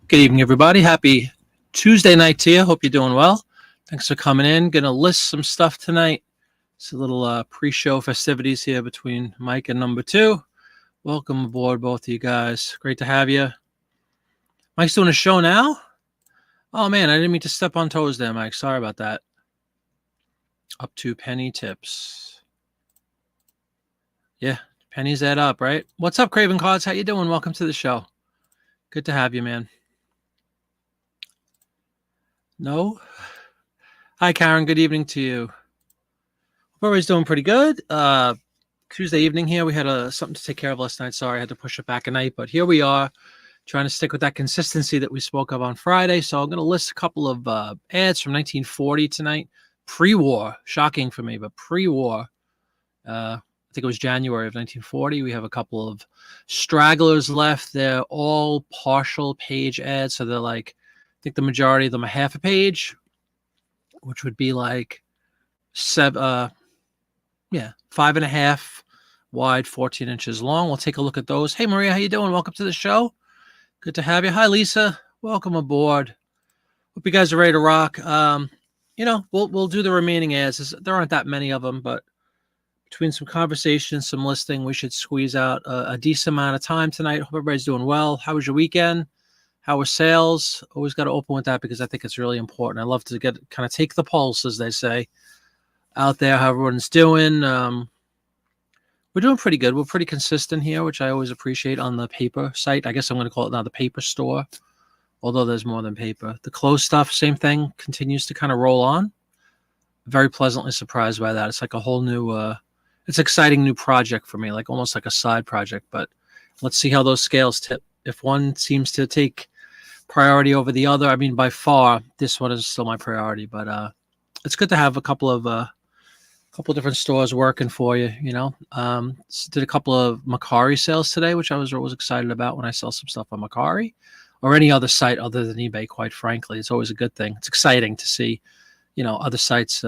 Good evening, everybody. Happy Tuesday night to you. Hope you're doing well. Thanks for coming in. Going to list some stuff tonight. It's a little pre-show festivities here between Mike and number two. Welcome aboard, both of you guys. Great to have you. Mike's doing a show now? Oh, man, I didn't mean to step on toes there, Mike. Sorry about that. Up to penny tips. Yeah, pennies add up, right? What's up, Craven Cards? How you doing? Welcome to the show. Good to have you, man. No? Hi, Karen. Good evening to you. Hope everybody's doing pretty good. Tuesday evening here. We had something to take care of last night. Sorry, I had to push it back a night. But here we are, trying to stick with that consistency that we spoke of on Friday. So I'm going to list a couple of ads from 1940 tonight. Pre-war. Shocking for me, but pre-war. I think it was January of 1940. We have a couple of stragglers left. They're all partial page ads. So they're like, I think the majority of them are half a page, which would be like 5.5 wide, 14 inches long. We'll take a look at those. Hey, Maria, how you doing? Welcome to the show. Good to have you. Hi, Lisa. Welcome aboard. Hope you guys are ready to rock. We'll do the remaining ads. There aren't that many of them, but between some conversation, some listing, we should squeeze out a decent amount of time tonight. Hope everybody's doing well. How was your weekend? How were sales? Always got to open with that because I think it's really important. I love to kind of take the pulse, as they say, out there, how everyone's doing. We're doing pretty good. We're pretty consistent here, which I always appreciate on the paper site. I guess I'm going to call it now the paper store, although there's more than paper. The closed stuff, same thing, continues to kind of roll on. Very pleasantly surprised by that. It's like a whole new, it's exciting new project for me, like almost like a side project. But let's see how those scales tip. If one seems to take priority over the other, I mean, by far, this one is still my priority. But it's good to have a couple of different stores working for you. Did a couple of Mercari sales today, which I was excited about when I sell some stuff on Mercari or any other site other than eBay. Quite frankly, it's always a good thing. It's exciting to see, other sites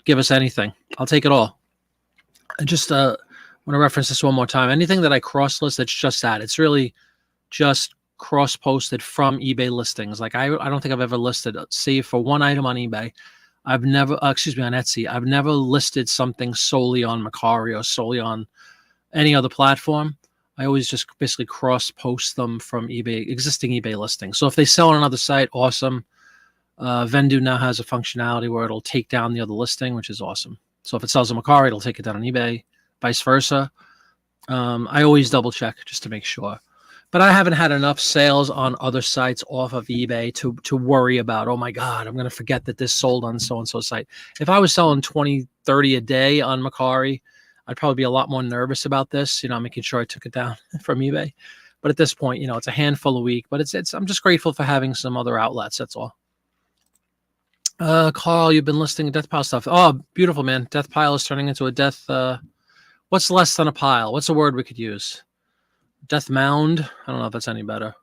give us anything. I'll take it all. I just want to reference this one more time. Anything that I cross list, it's just that. It's really just cross-posted from eBay listings. Like I don't think I've ever listed, save for one item on eBay. I've never, on Etsy, I've never listed something solely on Mercari or solely on any other platform. I always just basically cross-post them from existing eBay listings. So if they sell on another site, awesome. Vendu now has a functionality where it'll take down the other listing, which is awesome. So if it sells on Mercari, it'll take it down on eBay, vice versa. I always double check just to make sure. But I haven't had enough sales on other sites off of eBay to worry about, oh my God, I'm going to forget that this sold on so-and-so site. If I was selling 20, 30 a day on Mercari, I'd probably be a lot more nervous about this, making sure I took it down from eBay. But at this point, it's a handful a week. But I'm just grateful for having some other outlets, that's all. Carl, you've been listing Death Pile stuff. Oh, beautiful, man. Death Pile is turning into a death. What's less than a pile? What's a word we could use? Death Mound. I don't know if that's any better.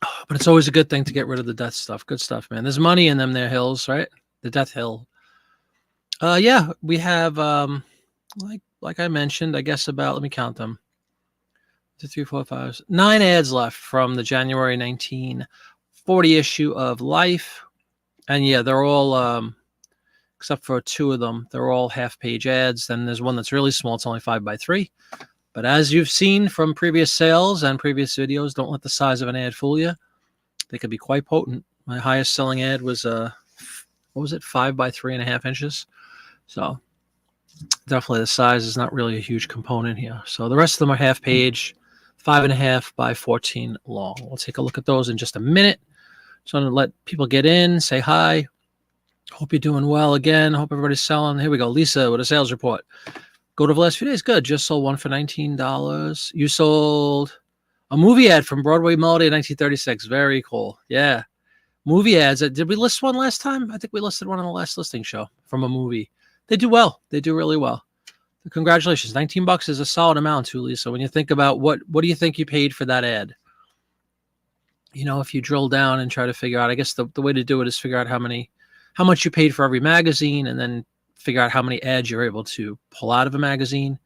But it's always a good thing to get rid of the death stuff. Good stuff, man. There's money in them there hills, right? The Death Hill. Yeah, we have, like I mentioned, I guess let me count them. 2, 3, 4, 5, 9 ads left from the January 1940 issue of Life. And yeah, they're all, except for 2 of them, they're all half-page ads. Then there's one that's really small. It's only 5x3. But as you've seen from previous sales and previous videos, don't let the size of an ad fool you. They could be quite potent. My highest selling ad was, 5 by 3.5 inches. So definitely the size is not really a huge component here. So the rest of them are half-page, 5.5 by 14 long. We'll take a look at those in just a minute. So I'm going to let people get in, say hi. Hope you're doing well again. Hope everybody's selling. Here we go. Lisa with a sales report. Go to the last few days. Good. Just sold one for $19. You sold a movie ad from Broadway Melody in 1936. Very cool. Yeah. Movie ads. Did we list one last time? I think we listed one on the last listing show from a movie. They do well. They do really well. Congratulations. $19 is a solid amount too, Lisa. When you think about what do you think you paid for that ad? If you drill down and try to figure out, I guess the way to do it is figure out how much you paid for every magazine, and then figure out how many ads you're able to pull out of a magazine.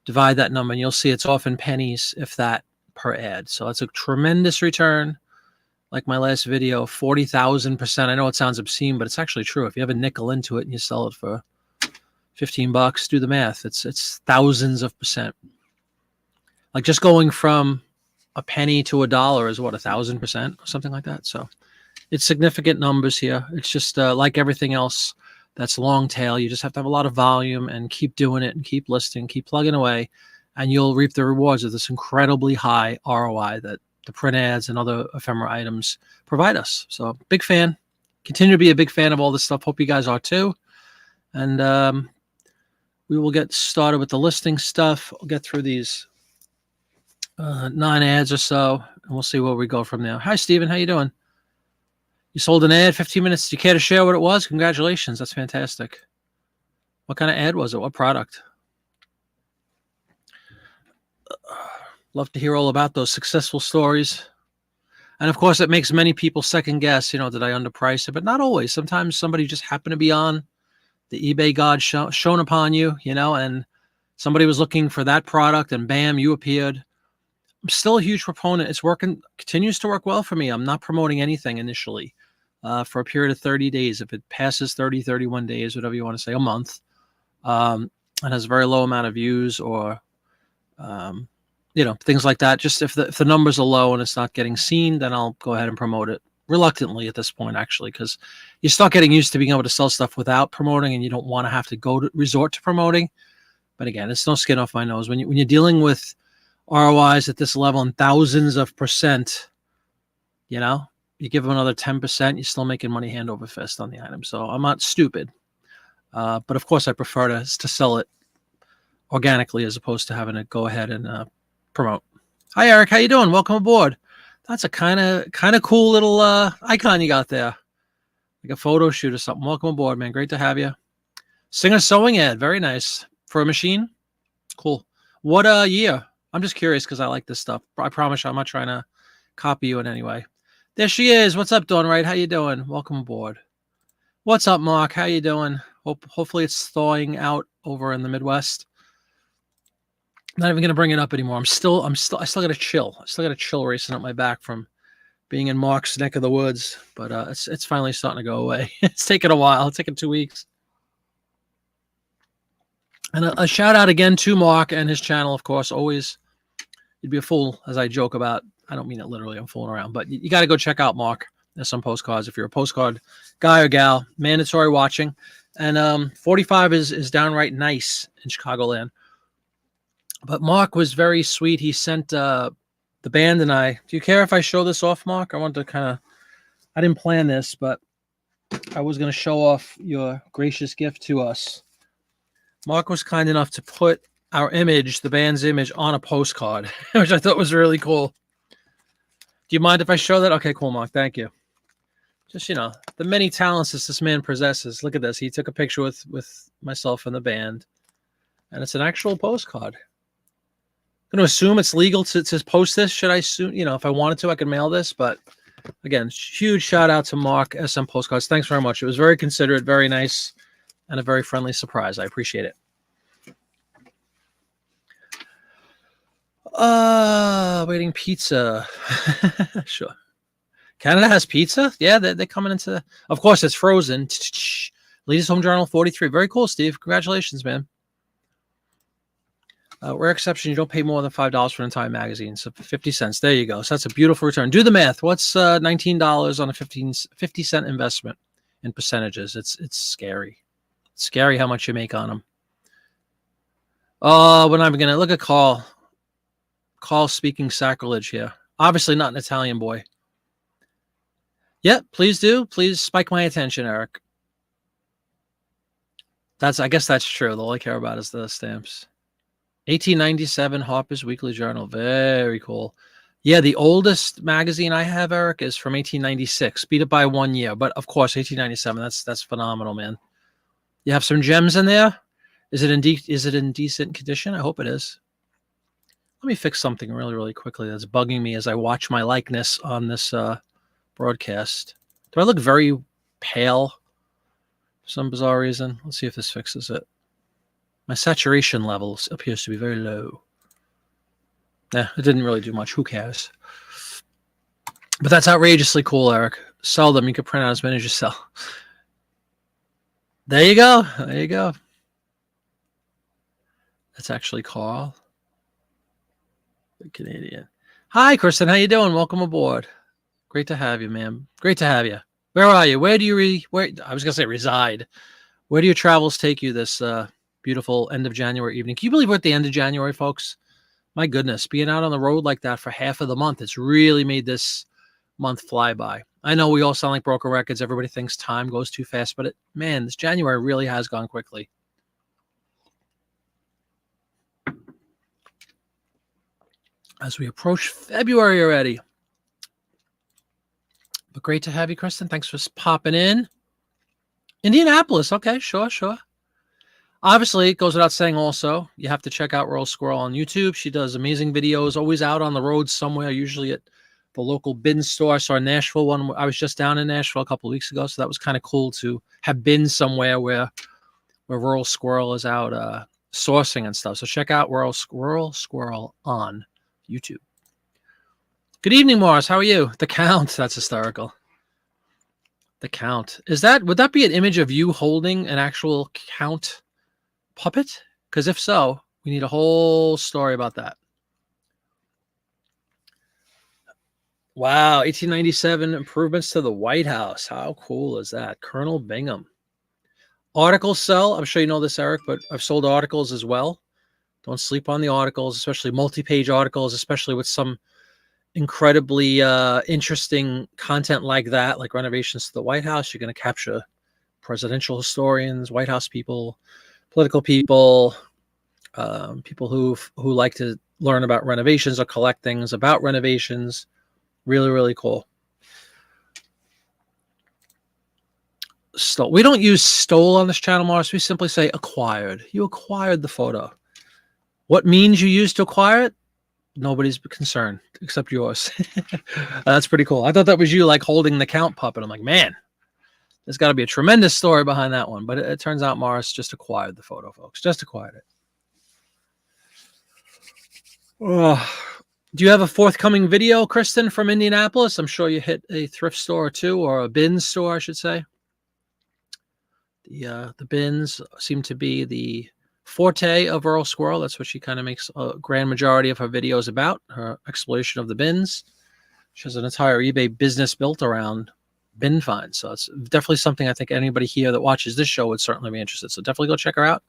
Divide that number, and you'll see it's often pennies, if that, per ad. So that's a tremendous return. Like my last video, 40,000%. I know it sounds obscene, but it's actually true. If you have a nickel into it and you sell it for $15, do the math. It's thousands of percent. Like just going from a penny to $1 is what, 1,000% or something like that. So it's significant numbers here. It's just like everything else that's long tail. You just have to have a lot of volume and keep doing it and keep listing, keep plugging away, and you'll reap the rewards of this incredibly high ROI that the print ads and other ephemera items provide us. So big fan. Continue to be a big fan of all this stuff. Hope you guys are too. And we will get started with the listing stuff. I'll get through these 9 ads or so, and we'll see where we go from there. Hi, Steven. How you doing? You sold an ad, 15 minutes. Do you care to share what it was? Congratulations. That's fantastic. What kind of ad was it? What product? Love to hear all about those successful stories. And of course, it makes many people second guess, did I underprice it? But not always. Sometimes somebody just happened to be on the eBay god shown upon you, and somebody was looking for that product and bam, you appeared. I'm still a huge proponent. It's working, continues to work well for me. I'm not promoting anything initially for a period of 30 days. If it passes 30, 31 days, whatever you want to say, a month, and has a very low amount of views or, things like that. Just if the numbers are low and it's not getting seen, then I'll go ahead and promote it reluctantly at this point, actually, because you start getting used to being able to sell stuff without promoting and you don't want to have to resort to promoting. But again, it's no skin off my nose. When you're dealing with ROIs at this level and thousands of percent, you give them another 10%, you're still making money hand over fist on the item. So I'm not stupid. But of course I prefer to sell it organically as opposed to having to go ahead and promote. Hi, Eric. How you doing? Welcome aboard. That's a kind of cool little icon you got there. Like a photo shoot or something. Welcome aboard, man. Great to have you. Singer sewing ad. Very nice. For a machine? Cool. What year? I'm just curious because I like this stuff. I promise I'm not trying to copy you in any way. There she is. What's up, Dawn Wright? How you doing? Welcome aboard. What's up, Mark? How you doing? Hopefully it's thawing out over in the Midwest. Not even going to bring it up anymore. I still got a chill. I still got a chill racing up my back from being in Mark's neck of the woods. But it's finally starting to go away. It's taken a while. It's taken 2 weeks. And a shout out again to Mark and his channel, of course. Always, you'd be a fool, as I joke about. I don't mean it literally. I'm fooling around. But you got to go check out Mark. There's some postcards. If you're a postcard guy or gal, mandatory watching. And 45 is downright nice in Chicagoland. But Mark was very sweet. He sent the band and I. Do you care if I show this off, Mark? I want to I didn't plan this, but I was going to show off your gracious gift to us. Mark was kind enough to put our image, the band's image, on a postcard, which I thought was really cool. Do you mind if I show that? Okay, cool, Mark. Thank you. Just, the many talents that this man possesses. Look at this. He took a picture with myself and the band, and it's an actual postcard. I'm going to assume it's legal to post this. Should I assume, if I wanted to, I could mail this. But again, huge shout out to Mark, SM Postcards. Thanks very much. It was very considerate, very nice, and a very friendly surprise. I appreciate it. Waiting pizza. Sure. Canada has pizza? Yeah, they're coming into... Of course, it's frozen. Latest Home Journal 43. Very cool, Steve. Congratulations, man. Rare exception, you don't pay more than $5 for an entire magazine. So 50 cents. There you go. So that's a beautiful return. Do the math. What's $19 on a 50-cent investment in percentages? It's scary. It's scary how much you make on them. Oh, we're not even going to... Look at Carl. Carl speaking sacrilege here. Obviously not an Italian boy. Yeah, please do. Please spike my attention, Eric. I guess that's true. All I care about is the stamps. 1897 Harper's Weekly Journal. Very cool. Yeah, the oldest magazine I have, Eric, is from 1896. Beat it by 1 year. But of course, 1897. That's phenomenal, man. You have some gems in there. Is it in decent condition? I hope it is. Let me fix something really, really quickly that's bugging me as I watch my likeness on this broadcast. Do I look very pale for some bizarre reason? Let's see if this fixes it. My saturation levels appears to be very low. Yeah, it didn't really do much. Who cares? But that's outrageously cool, Eric. Sell them. You can print out as many as you sell. There you go. There you go. That's actually Carl, the Canadian. Hi, Kristen. How you doing? Welcome aboard. Great to have you, ma'am. Great to have you. Where are you? Where do you where? I was gonna say reside. Where do your travels take you this beautiful end of January evening? Can you believe we're at the end of January, folks? My goodness, being out on the road like that for half of the month, it's really made this month fly by. I know we all sound like broken records. Everybody thinks time goes too fast, but man, this January really has gone quickly. As we approach February already. But great to have you, Kristen. Thanks for popping in. Indianapolis. Okay, sure. Obviously, it goes without saying also, you have to check out Royal Squirrel on YouTube. She does amazing videos, always out on the road somewhere, usually at the local bin store. So our Nashville one, I was just down in Nashville a couple of weeks ago, so that was kind of cool to have been somewhere where Royal Squirrel is out sourcing and stuff. So check out Royal Squirrel on YouTube. Good evening, Morris. How are you? The Count. That's hysterical. The Count. Would that be an image of you holding an actual Count puppet? Because if so, we need a whole story about that. Wow, 1897 improvements to the White House. How cool is that? Colonel Bingham. Articles sell. I'm sure you know this, Eric, but I've sold articles as well. Don't sleep on the articles, especially multi-page articles, especially with some incredibly interesting content like that, like renovations to the White House. You're going to capture presidential historians, White House people, political people, people who like to learn about renovations or collect things about renovations. Really, really cool. We don't use stole on this channel, Morris. We simply say acquired. You acquired the photo. What means you used to acquire it? Nobody's concerned except yours. That's pretty cool. I thought that was you like holding the Count puppet. I'm like, man, there's got to be a tremendous story behind that one. But it turns out Morris just acquired the photo, folks. Just acquired it. Do you have a forthcoming video, Kristen, from Indianapolis? I'm sure you hit a thrift store or two, or a bin store, I should say. The bins seem to be the forte of Earl Squirrel. That's what she kind of makes a grand majority of her videos about, her exploration of the bins. She has an entire eBay business built around bin finds. So it's definitely something I think anybody here that watches this show would certainly be interested. So definitely go check her out.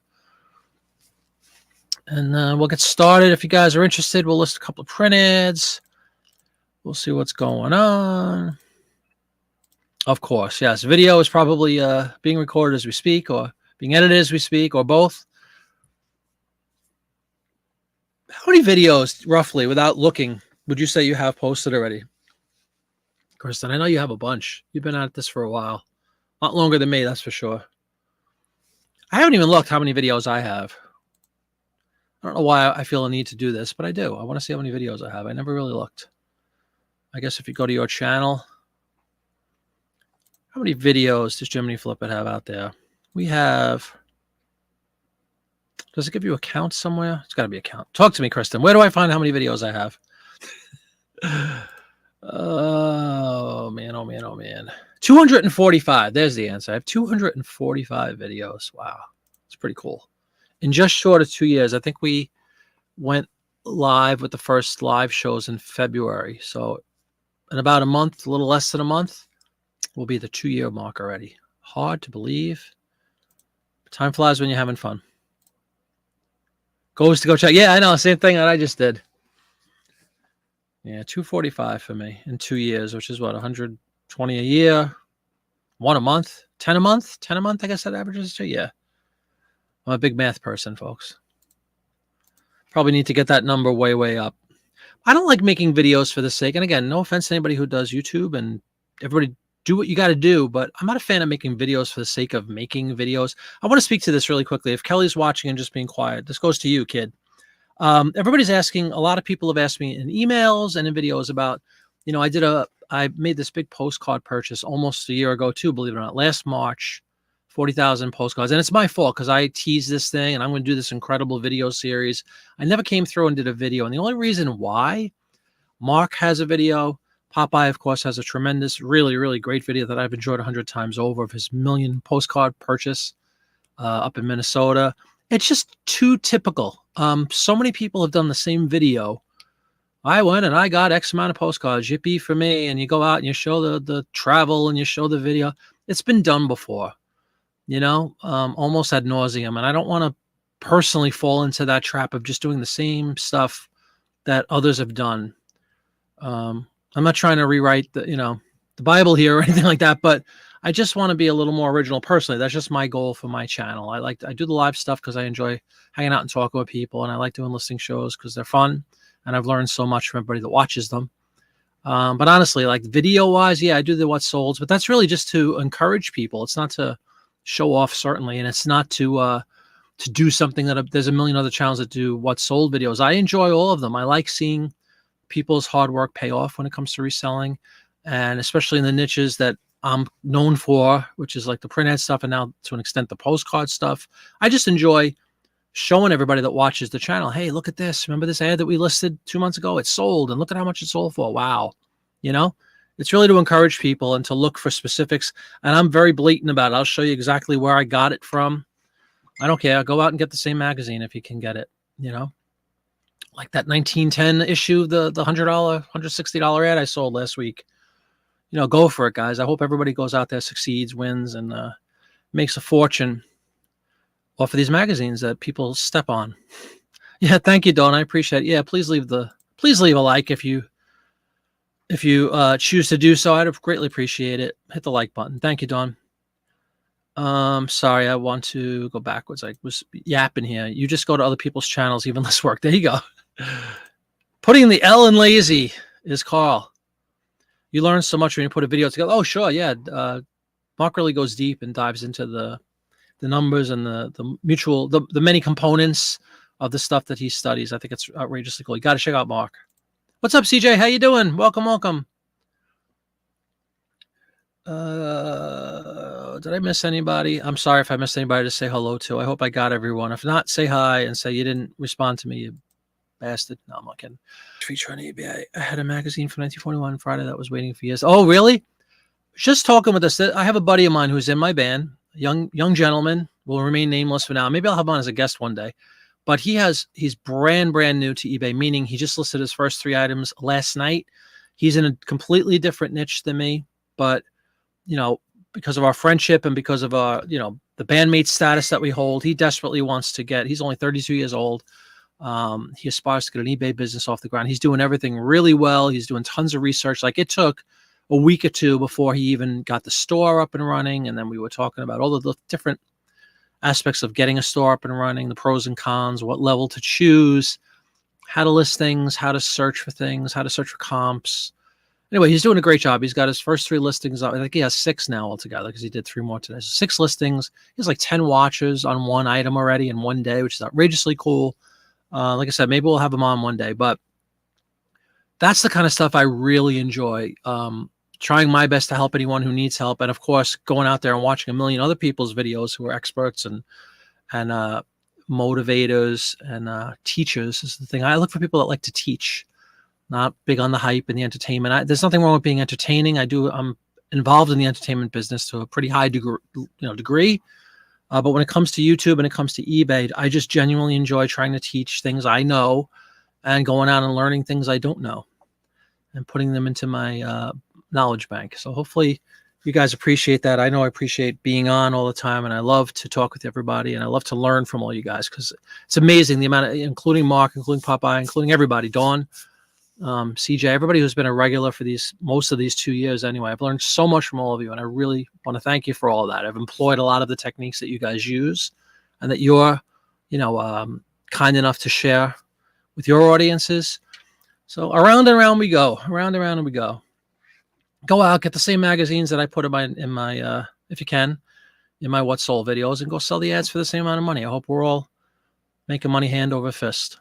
And we'll get started. If you guys are interested, we'll list a couple of print ads. We'll see what's going on. Of course, yes. Video is probably being recorded as we speak, or being edited as we speak, or both. How many videos, roughly, without looking, would you say you have posted already? Kristen, I know you have a bunch. You've been at this for a while. A lot longer than me, that's for sure. I haven't even looked how many videos I have. I don't know why I feel a need to do this, but I do. I want to see how many videos I have. I never really looked. I guess if you go to your channel, how many videos does Jiminy Flip It have out there? We have... Does it give you a count somewhere? It's got to be a count. Talk to me, Kristen. Where do I find how many videos I have? Oh, man, oh, man, oh, man. 245. There's the answer. I have 245 videos. Wow. It's pretty cool. In just short of 2 years, I think we went live with the first live shows in February. So in about a month, a little less than a month, will be the 2-year mark already. Hard to believe. Time flies when you're having fun. Goes to go check. Yeah, I know. Same thing that I just did. Yeah, 245 for me in 2 years, which is what, 120 a year, 1 a month, 10 a month, 10 a month. I guess that averages to. Yeah. I'm a big math person, folks. Probably need to get that number way, way up. I don't like making videos for the sake. And again, no offense to anybody who does YouTube, and everybody do what you got to do, but I'm not a fan of making videos for the sake of making videos. I want to speak to this really quickly. If Kelly's watching and just being quiet, this goes to you, kid. Everybody's asking, a lot of people have asked me in emails and in videos about, you know, I made this big postcard purchase almost a year ago too, believe it or not, last March 40,000 postcards. And it's my fault because I teased this thing and I'm going to do this incredible video series. I never came through and did a video. And the only reason why, Mark has a video. Popeye, of course, has a tremendous, really, really great video that I've enjoyed 100 times over of his million postcard purchase up in Minnesota. It's just too typical. So many people have done the same video. I went and I got X amount of postcards, yippee for me. And you go out and you show the travel and you show the video. It's been done before, almost ad nauseum. And I don't want to personally fall into that trap of just doing the same stuff that others have done. I'm not trying to rewrite the Bible here or anything like that, but I just want to be a little more original personally. That's just my goal for my channel. I do the live stuff because I enjoy hanging out and talking with people, and I like doing listening shows because they're fun, and I've learned so much from everybody that watches them. But honestly, like video-wise, yeah, I do the What Solds, but that's really just to encourage people. It's not to show off, certainly, and it's not to do something that there's a million other channels that do What Sold videos. I enjoy all of them. I like seeing people's hard work pay off when it comes to reselling, and especially in the niches that I'm known for, which is like the print ad stuff and now to an extent the postcard stuff. I just enjoy showing everybody that watches the channel, hey, look at this. Remember this ad that we listed 2 months ago? It's sold, and look at how much it sold for. Wow. It's really to encourage people and to look for specifics. And I'm very blatant about it. I'll show you exactly where I got it from. I don't care. Go out and get the same magazine if you can get it, like that 1910 issue, the $100, $160 ad I sold last week. Go for it, guys. I hope everybody goes out there, succeeds, wins, and makes a fortune off of these magazines that people step on. Yeah, thank you, Dawn. I appreciate it. Yeah, please leave a like if you choose to do so. I'd greatly appreciate it. Hit the like button. Thank you, Dawn. Sorry, I want to go backwards. I was yapping here. You just go to other people's channels, even less work. There you go. Putting the L in lazy is Carl. You learn so much when you put a video together. Oh, sure, yeah. Mark really goes deep and dives into the numbers and the many components of the stuff that he studies. I think it's outrageously cool. You got to check out Mark. What's up, CJ? How you doing? Welcome. Did I miss anybody? I'm sorry if I missed anybody to say hello to. I hope I got everyone. If not, say hi and say you didn't respond to me, you bastard. No, I'm not kidding. Feature on eBay. I had a magazine from 1941 Friday that was waiting for years. Oh, really? Just talking with us. I have a buddy of mine who's in my band, young gentleman, will remain nameless for now. Maybe I'll have him on as a guest one day. But he's brand new to eBay, meaning he just listed his first 3 items last night. He's in a completely different niche than me, but because of our friendship and because of our, the bandmate status that we hold, he desperately wants to get. He's only 32 years old. He aspires to get an eBay business off the ground. He's doing everything really well. He's doing tons of research. Like, it took a week or 2 before he even got the store up and running. And then we were talking about all of the different aspects of getting a store up and running, the pros and cons, what level to choose, how to list things, how to search for things, how to search for comps. Anyway, he's doing a great job. He's got his first 3 listings up. I think he has 6 now altogether because he did 3 more today. So 6 listings. He has like 10 watches on one item already in one day, which is outrageously cool. Like I said, maybe we'll have him on one day, but that's the kind of stuff I really enjoy. Trying my best to help anyone who needs help. And of course, going out there and watching a million other people's videos who are experts and motivators and teachers is the thing. I look for people that like to teach, not big on the hype and the entertainment. There's nothing wrong with being entertaining. I'm involved in the entertainment business to a pretty high degree. But when it comes to YouTube and it comes to eBay, I just genuinely enjoy trying to teach things I know and going out and learning things I don't know and putting them into my knowledge bank. So hopefully you guys appreciate that. I know I appreciate being on all the time, and I love to talk with everybody, and I love to learn from all you guys because it's amazing the amount of, including Mark, including Popeye, including everybody, Dawn, CJ, everybody who's been a regular for most of these 2 years anyway. I've learned so much from all of you, and I really want to thank you for all of that. I've employed a lot of the techniques that you guys use and that you're, kind enough to share with your audiences. So around and around we go, and we go. Go out, get the same magazines that I put in my if you can, in my What Sold videos, and go sell the ads for the same amount of money. I hope we're all making money hand over fist.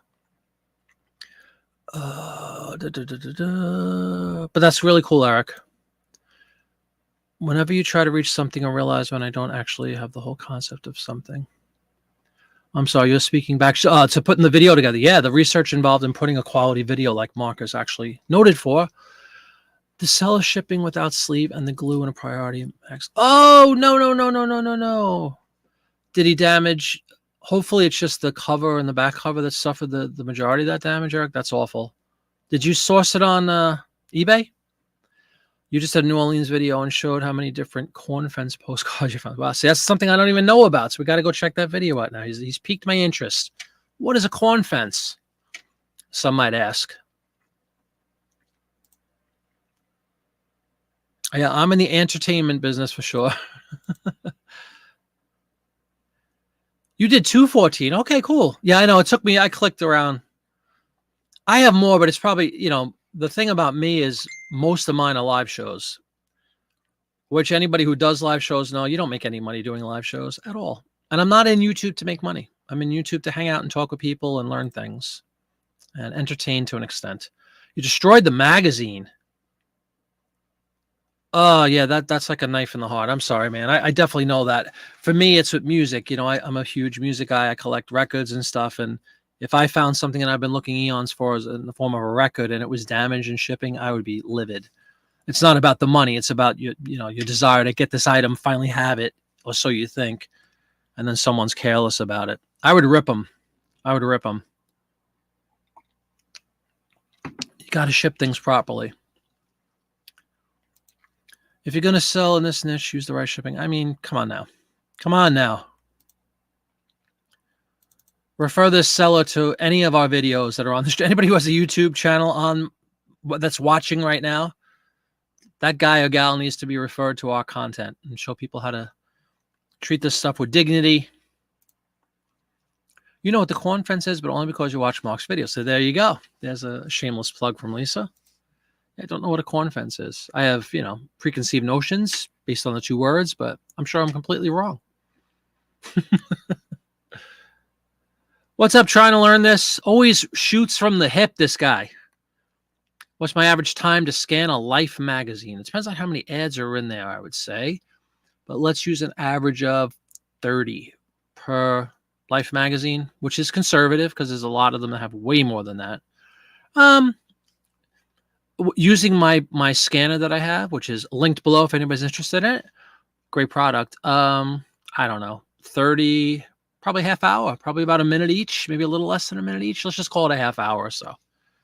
But that's really cool, Eric. Whenever you try to reach something and realize when I don't actually have the whole concept of something. I'm sorry, you're speaking back to putting the video together. Yeah, the research involved in putting a quality video like Mark is actually noted for. The seller shipping without sleeve and the glue in a priority. Oh, no, no, no, no, no, no, no. Did he damage? Hopefully it's just the cover and the back cover that suffered the majority of that damage, Eric. That's awful. Did you source it on eBay? You just had a New Orleans video and showed how many different corn fence postcards you found. Wow, see, that's something I don't even know about. So we got to go check that video out now. He's piqued my interest. What is a corn fence? Some might ask. Yeah, I'm in the entertainment business for sure. You did 214. Okay, cool. Yeah, I know. It took me, I clicked around. I have more, but it's probably, the thing about me is most of mine are live shows, which anybody who does live shows know you don't make any money doing live shows at all. And I'm not in YouTube to make money. I'm in YouTube to hang out and talk with people and learn things and entertain to an extent. You destroyed the magazine. Oh, yeah, that's like a knife in the heart. I'm sorry, man. I definitely know that. For me, it's with music. I'm a huge music guy. I collect records and stuff. And if I found something that I've been looking eons for as in the form of a record and it was damaged in shipping, I would be livid. It's not about the money. It's about your desire to get this item, finally have it, or so you think. And then someone's careless about it. I would rip them. You got to ship things properly. If you're going to sell in this niche, use the right shipping. I mean, come on now. Refer this seller to any of our videos that are on the anybody who has a YouTube channel on that's watching right now. That guy or gal needs to be referred to our content and show people how to treat this stuff with dignity. You know what the corn fence is, but only because you watch Mark's video. So there you go. There's a shameless plug from Lisa. I don't know what a corn fence is. I have, preconceived notions based on the two words, but I'm sure I'm completely wrong. What's up? Trying to learn this. Always shoots from the hip, this guy. What's my average time to scan a Life magazine? It depends on how many ads are in there, I would say. But let's use an average of 30 per Life magazine, which is conservative because there's a lot of them that have way more than that. Using my scanner that I have, which is linked below if anybody's interested in it. Great product. I don't know, 30, probably half hour, probably about a minute each, maybe a little less than a minute each. Let's just call it a half hour or so.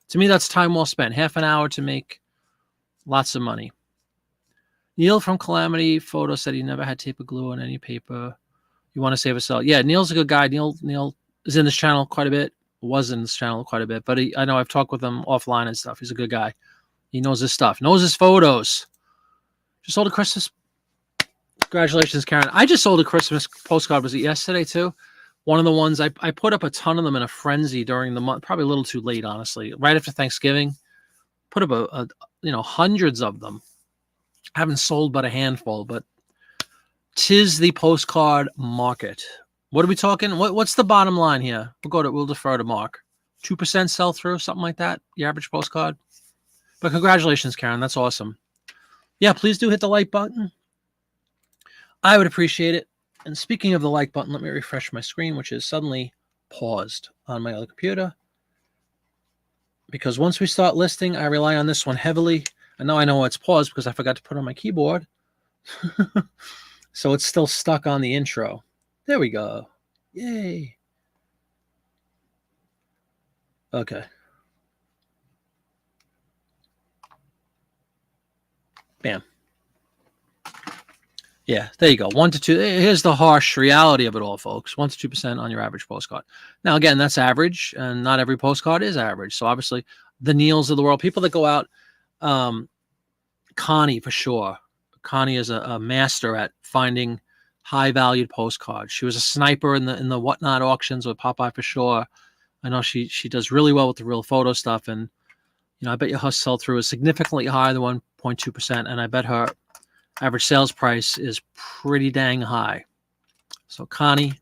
To me, that's time well spent. Half an hour to make lots of money. Neil from Calamity Photo said he never had tape or glue on any paper. You want to save a cell? Yeah, Neil's a good guy. Neil is in this channel quite a bit. Was in this channel quite a bit, but I know I've talked with him offline and stuff. He's a good guy. He knows his stuff. Knows his photos. Just sold a Christmas. Congratulations, Karen. I just sold a Christmas postcard. Was it yesterday too? One of the ones I put up a ton of them in a frenzy during the month. Probably a little too late, honestly. Right after Thanksgiving, put up hundreds of them. I haven't sold but a handful, but 'tis the postcard market. What are we talking? What's the bottom line here? We'll defer to Mark. 2% sell through, something like that. The average postcard. But congratulations, Karen. That's awesome. Yeah, please do hit the like button. I would appreciate it. And speaking of the like button, let me refresh my screen, which is suddenly paused on my other computer. Because once we start listing, I rely on this one heavily. And now I know it's paused because I forgot to put it on my keyboard. So it's still stuck on the intro. There we go. Yay. Okay. Bam. Yeah, there you go. 1 to 2. Here's the harsh reality of it all, folks. 1 to 2% on your average postcard. Now, again, that's average, and not every postcard is average. So obviously, the Neils of the world, people that go out, Connie for sure. Connie is a master at finding high-valued postcards. She was a sniper in the Whatnot auctions with Popeye for sure. I know she does really well with the real photo stuff, and I bet your her sell-through is significantly higher than 1.2%, and I bet her average sales price is pretty dang high. So Connie,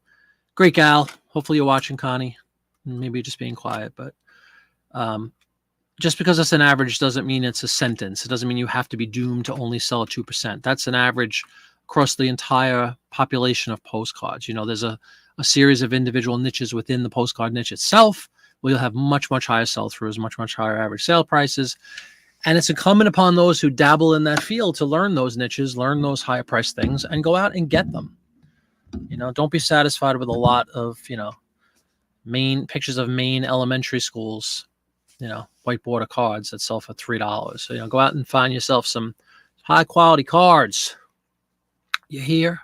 great gal. Hopefully you're watching, Connie. Maybe just being quiet, but just because it's an average doesn't mean it's a sentence. It doesn't mean you have to be doomed to only sell at 2%. That's an average across the entire population of postcards. You know, there's a series of individual niches within the postcard niche itself where you'll have much, much higher sell-throughs, much, much higher average sale prices. And it's incumbent upon those who dabble in that field to learn those niches, learn those higher price things, and go out and get them. You know, don't be satisfied with a lot of, you know, pictures of Maine elementary schools, you know, white border cards that sell for $3. So, you know, go out and find yourself some high quality cards. You hear?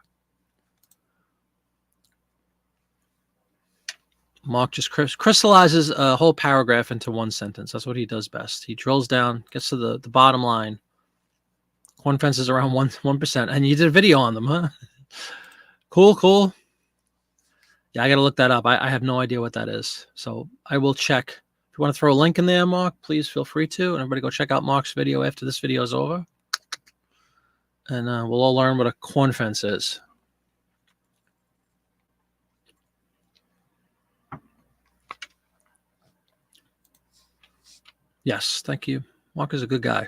Mark just crystallizes a whole paragraph into one sentence. That's what he does best. He drills down, gets to the bottom line. Corn fences around 1%. And you did a video on them, huh? Cool. Yeah, I got to look that up. I have no idea what that is. So I will check. If you want to throw a link in there, Mark, please feel free to. And everybody go check out Mark's video after this video is over. And we'll all learn what a corn fence is. Yes, thank you. Mark is a good guy.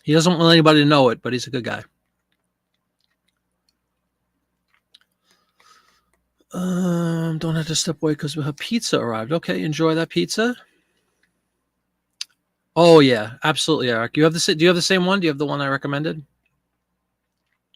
He doesn't want anybody to know it, but he's a good guy. Don't have to step away because we have pizza arrived. Okay, enjoy that pizza. Oh yeah, absolutely, Eric. Do you have the same one? Do you have the one I recommended?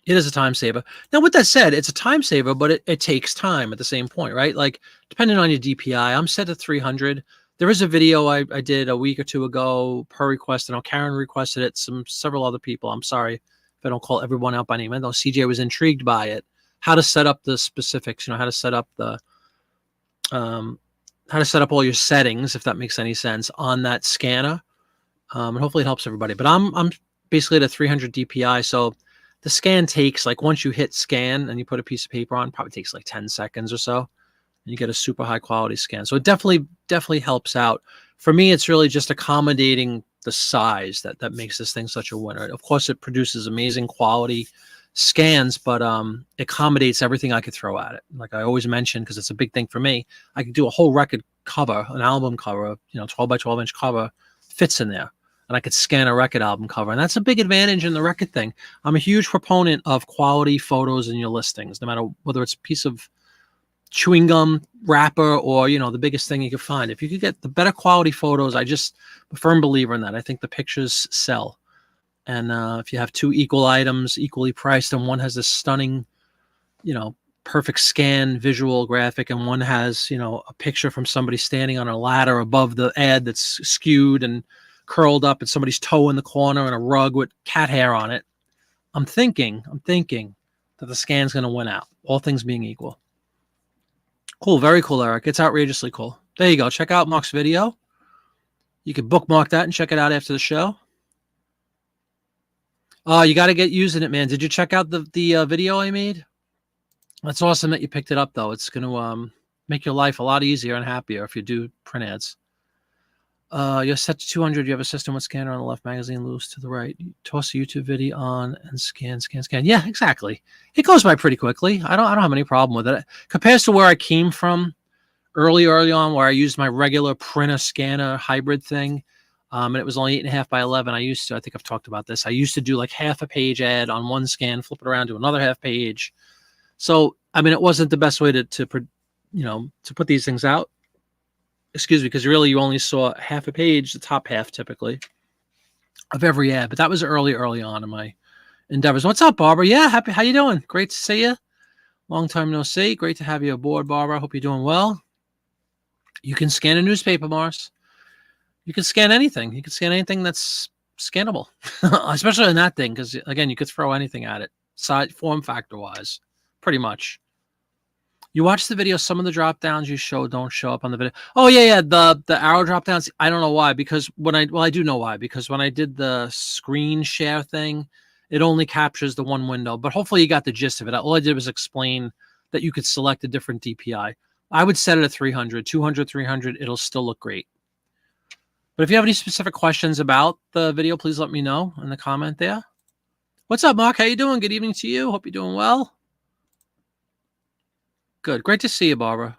It is a time saver. Now, with that said, it's a time saver, but it takes time at the same point, right? Like, depending on your DPI, I'm set at 300. There is a video I did a week or two ago per request. I know Karen requested it, several other people. I'm sorry if I don't call everyone out by name. I know CJ was intrigued by it. How to set up the specifics, you know, how to set up all your settings, if that makes any sense, on that scanner. And hopefully it helps everybody. But I'm basically at a 300 DPI, so the scan takes, like, once you hit scan and you put a piece of paper on, probably takes like 10 seconds or so. And you get a super high quality scan. So it definitely helps out. For me, it's really just accommodating the size that makes this thing such a winner. Of course, it produces amazing quality scans, but it accommodates everything I could throw at it. Like I always mention, because it's a big thing for me, I could do a whole record cover, an album cover, 12 by 12 inch cover fits in there. And I could scan a record album cover. And that's a big advantage in the record thing. I'm a huge proponent of quality photos in your listings, no matter whether it's a piece of chewing gum wrapper or, the biggest thing you can find. If you could get the better quality photos, I'm a firm believer in that. I think the pictures sell. And if you have two equal items, equally priced, and one has this stunning, perfect scan visual graphic, and one has, a picture from somebody standing on a ladder above the ad that's skewed and curled up and somebody's toe in the corner and a rug with cat hair on it, I'm thinking that the scan's going to win out, all things being equal. Cool. Very cool, Eric. It's outrageously cool. There you go. Check out Mark's video. You can bookmark that and check it out after the show. Oh, you got to get using it, man. Did you check out the video I made? That's awesome that you picked it up, though. It's going to make your life a lot easier and happier if you do print ads. You're set to 200. You have a system with scanner on the left, magazine loose to the right. You toss a YouTube video on and scan. Yeah, exactly. It goes by pretty quickly. I don't have any problem with it. Compares to where I came from early on, where I used my regular printer scanner hybrid thing, and it was only 8.5 by 11. I think I've talked about this. I used to do like half a page ad on one scan, flip it around to another half page. So it wasn't the best way to put these things out. Excuse me, because really you only saw half a page, the top half typically, of every ad. But that was early on in my endeavors. What's up, Barbara? Yeah, happy. How you doing? Great to see you. Long time no see. Great to have you aboard, Barbara. Hope you're doing well. You can scan a newspaper, Mars. You can scan anything. You can scan anything that's scannable, especially in that thing, because again, you could throw anything at it, form factor wise, pretty much. You watch the video, some of the drop downs you show don't show up on the video. Oh yeah. The arrow drop downs. I don't know why, because I do know why, because when I did the screen share thing, it only captures the one window, but hopefully you got the gist of it. All I did was explain that you could select a different DPI. I would set it at 300, 200, 300. It'll still look great. But if you have any specific questions about the video, please let me know in the comment there. What's up, Mark? How you doing? Good evening to you. Hope you're doing well. Good. Great to see you, Barbara.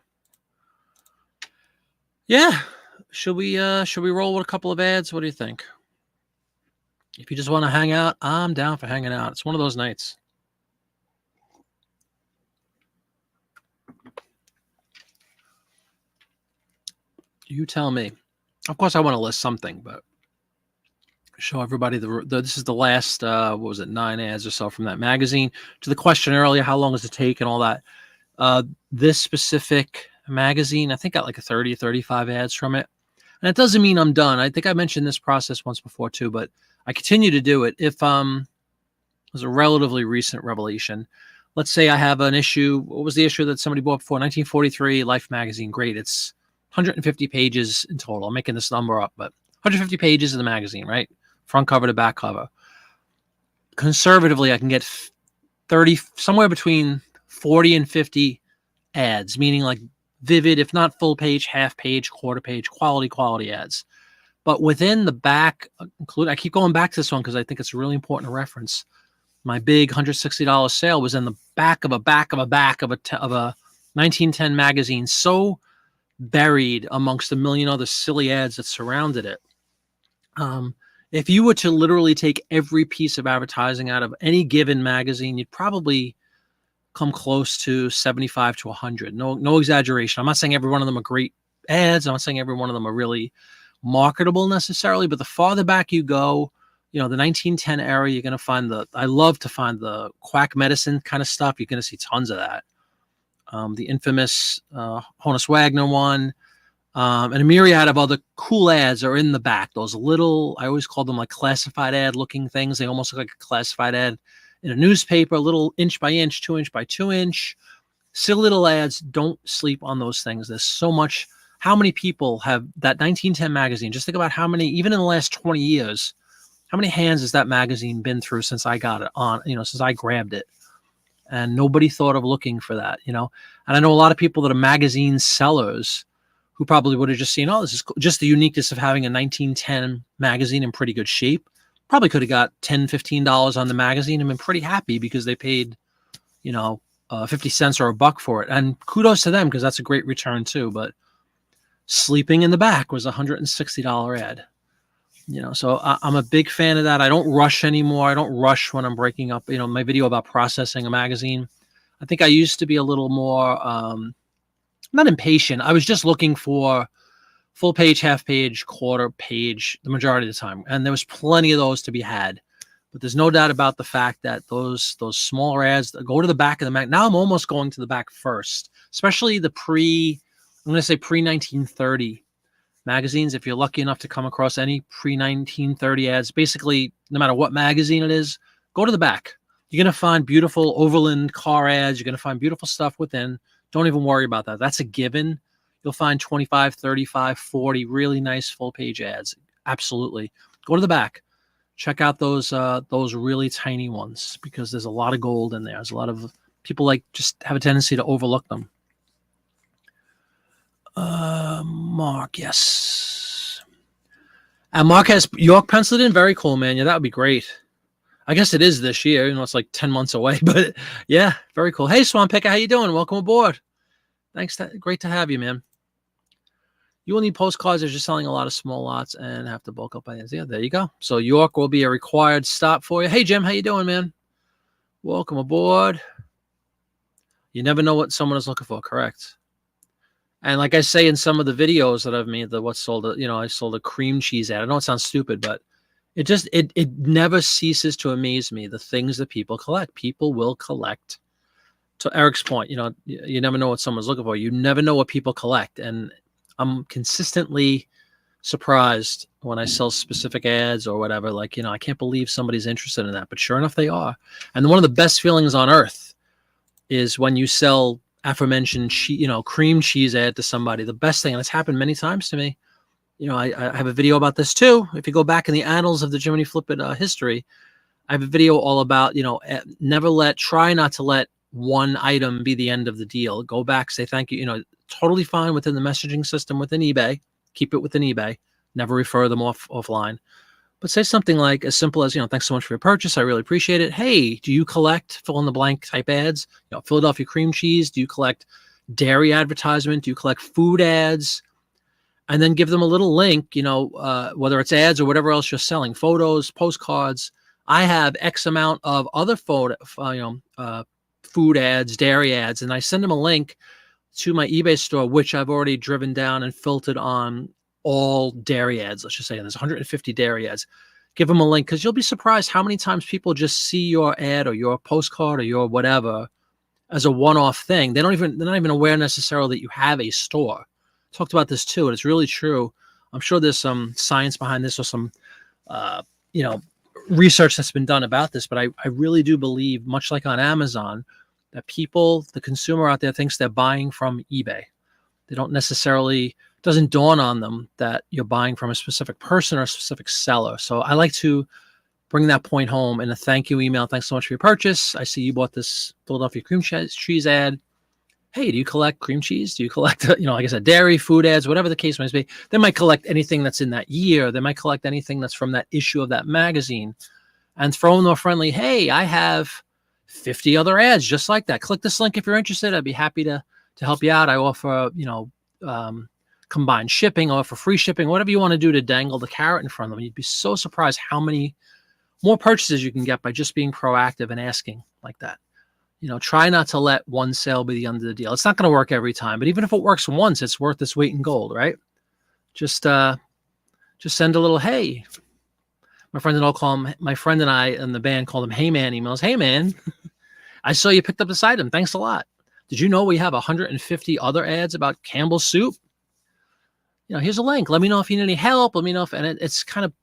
Yeah. Should we roll with a couple of ads? What do you think? If you just want to hang out, I'm down for hanging out. It's one of those nights. You tell me. Of course, I want to list something, but show everybody this is the last, what was it, 9 ads or so from that magazine. To the question earlier, how long does it take and all that? This specific magazine, I think got like a 30, 35 ads from it. And it doesn't mean I'm done. I think I mentioned this process once before too, but I continue to do it. If it was a relatively recent revelation. Let's say I have an issue. What was the issue that somebody bought before? 1943 Life magazine. Great. It's 150 pages in total. I'm making this number up, but 150 pages of the magazine, right? Front cover to back cover. Conservatively, I can get 30, somewhere between 40 and 50 ads, meaning like vivid, if not full page, half page, quarter page, quality ads. But within the back, I keep going back to this one because I think it's really important to reference. My big $160 sale was in the back of a 1910 magazine, so buried amongst a million other silly ads that surrounded it. If you were to literally take every piece of advertising out of any given magazine, you'd probably come close to 75 to 100. No exaggeration. I'm not saying every one of them are great ads. I'm not saying every one of them are really marketable necessarily, but the farther back you go, the 1910 era, you're going to find I love to find the quack medicine kind of stuff. You're going to see tons of that. The infamous Honus Wagner one, and a myriad of other cool ads are in the back. Those little, I always call them like classified ad looking things. They almost look like a classified ad in a newspaper, a little inch by inch, 2 inch by 2 inch. Silly little ads. Don't sleep on those things. There's so much. How many people have that 1910 magazine? Just think about how many, even in the last 20 years, how many hands has that magazine been through since I got it on, since I grabbed it? And nobody thought of looking for that, And I know a lot of people that are magazine sellers who probably would have just seen, this is just the uniqueness of having a 1910 magazine in pretty good shape. Probably could have got $10, $15 on the magazine and been pretty happy because they paid, 50 cents or $1 for it. And kudos to them because that's a great return too. But sleeping in the back was a $160 ad. So I'm a big fan of that. I don't rush anymore. I don't rush when I'm breaking up, my video about processing a magazine. I think I used to be a little more, not impatient. I was just looking for full page, half page, quarter page, the majority of the time. And there was plenty of those to be had. But there's no doubt about the fact that those smaller ads that go to the back of the mag. Now I'm almost going to the back first, especially the I'm going to say pre-1930 magazines. If you're lucky enough to come across any pre-1930 ads, basically, no matter what magazine it is, go to the back. You're going to find beautiful overland car ads. You're going to find beautiful stuff within. Don't even worry about that. That's a given. You'll find 25, 35, 40 really nice full-page ads. Absolutely. Go to the back. Check out those really tiny ones because there's a lot of gold in there. There's a lot of people just have a tendency to overlook them. Mark, yes. And Mark has York penciled in. Very cool, man. Yeah, that would be great. I guess it is this year. It's like 10 months away, but yeah, very cool. Hey, Swan Picker, how you doing? Welcome aboard. Thanks. Great to have you, man. You will need postcards as you're selling a lot of small lots and have to bulk up by the end. Yeah, there you go. So York will be a required stop for you. Hey, Jim, how you doing, man? Welcome aboard. You never know what someone is looking for, correct? And like I say in some of the videos that I've made, I sold a cream cheese ad. I know it sounds stupid, but it never ceases to amaze me, the things that people collect. People will collect. To Eric's point, you never know what someone's looking for. You never know what people collect. And I'm consistently surprised when I sell specific ads or whatever, I can't believe somebody's interested in that, but sure enough, they are. And one of the best feelings on earth is when you sell aforementioned, cream cheese ad to somebody. The best thing, and it's happened many times to me. I have a video about this too. If you go back in the annals of the Jiminy Flip It history, I have a video all about, try not to let one item be the end of the deal. Go back, say thank you, totally fine within the messaging system within eBay. Keep it within eBay. Never refer them offline. But say something like as simple as, thanks so much for your purchase. I really appreciate it. Hey, do you collect fill in the blank type ads? Philadelphia cream cheese. Do you collect dairy advertisement? Do you collect food ads? and then give them a little link, whether it's ads or whatever else you're selling, photos, postcards. I have X amount of other food ads, dairy ads, and I send them a link to my eBay store, which I've already driven down and filtered on all dairy ads. Let's just say, and there's 150 dairy ads. Give them a link, because you'll be surprised how many times people just see your ad or your postcard or your whatever as a one-off thing. They're not even aware necessarily that you have a store. Talked about this too, and it's really true. I'm sure there's some science behind this, or some research that's been done about this, but I really do believe, much like on Amazon, that the consumer out there, thinks they're buying from eBay. They don't necessarily, doesn't dawn on them that you're buying from a specific person or a specific seller. So I like to bring that point home in a thank you email. Thanks so much for your purchase. I see you bought this Philadelphia cream cheese ad. Hey, do you collect cream cheese? Do you collect, like I said, dairy, food ads, whatever the case might be? They might collect anything that's in that year. They might collect anything that's from that issue of that magazine, and throw in a friendly, hey, I have 50 other ads just like that. Click this link if you're interested. I'd be happy to help you out. I offer, combined shipping, or for free shipping, whatever you want to do to dangle the carrot in front of them. You'd be so surprised how many more purchases you can get by just being proactive and asking like that. Try not to let one sale be the end of the deal. It's not going to work every time, but even if it works once, it's worth its weight in gold, right? Just send a little, hey. My friend and I in the band called him Hey Man emails. Hey man, I saw you picked up this item. Thanks a lot. Did you know we have 150 other ads about Campbell's soup? Here's a link. Let me know if you need any help. Let me know and it's kind of,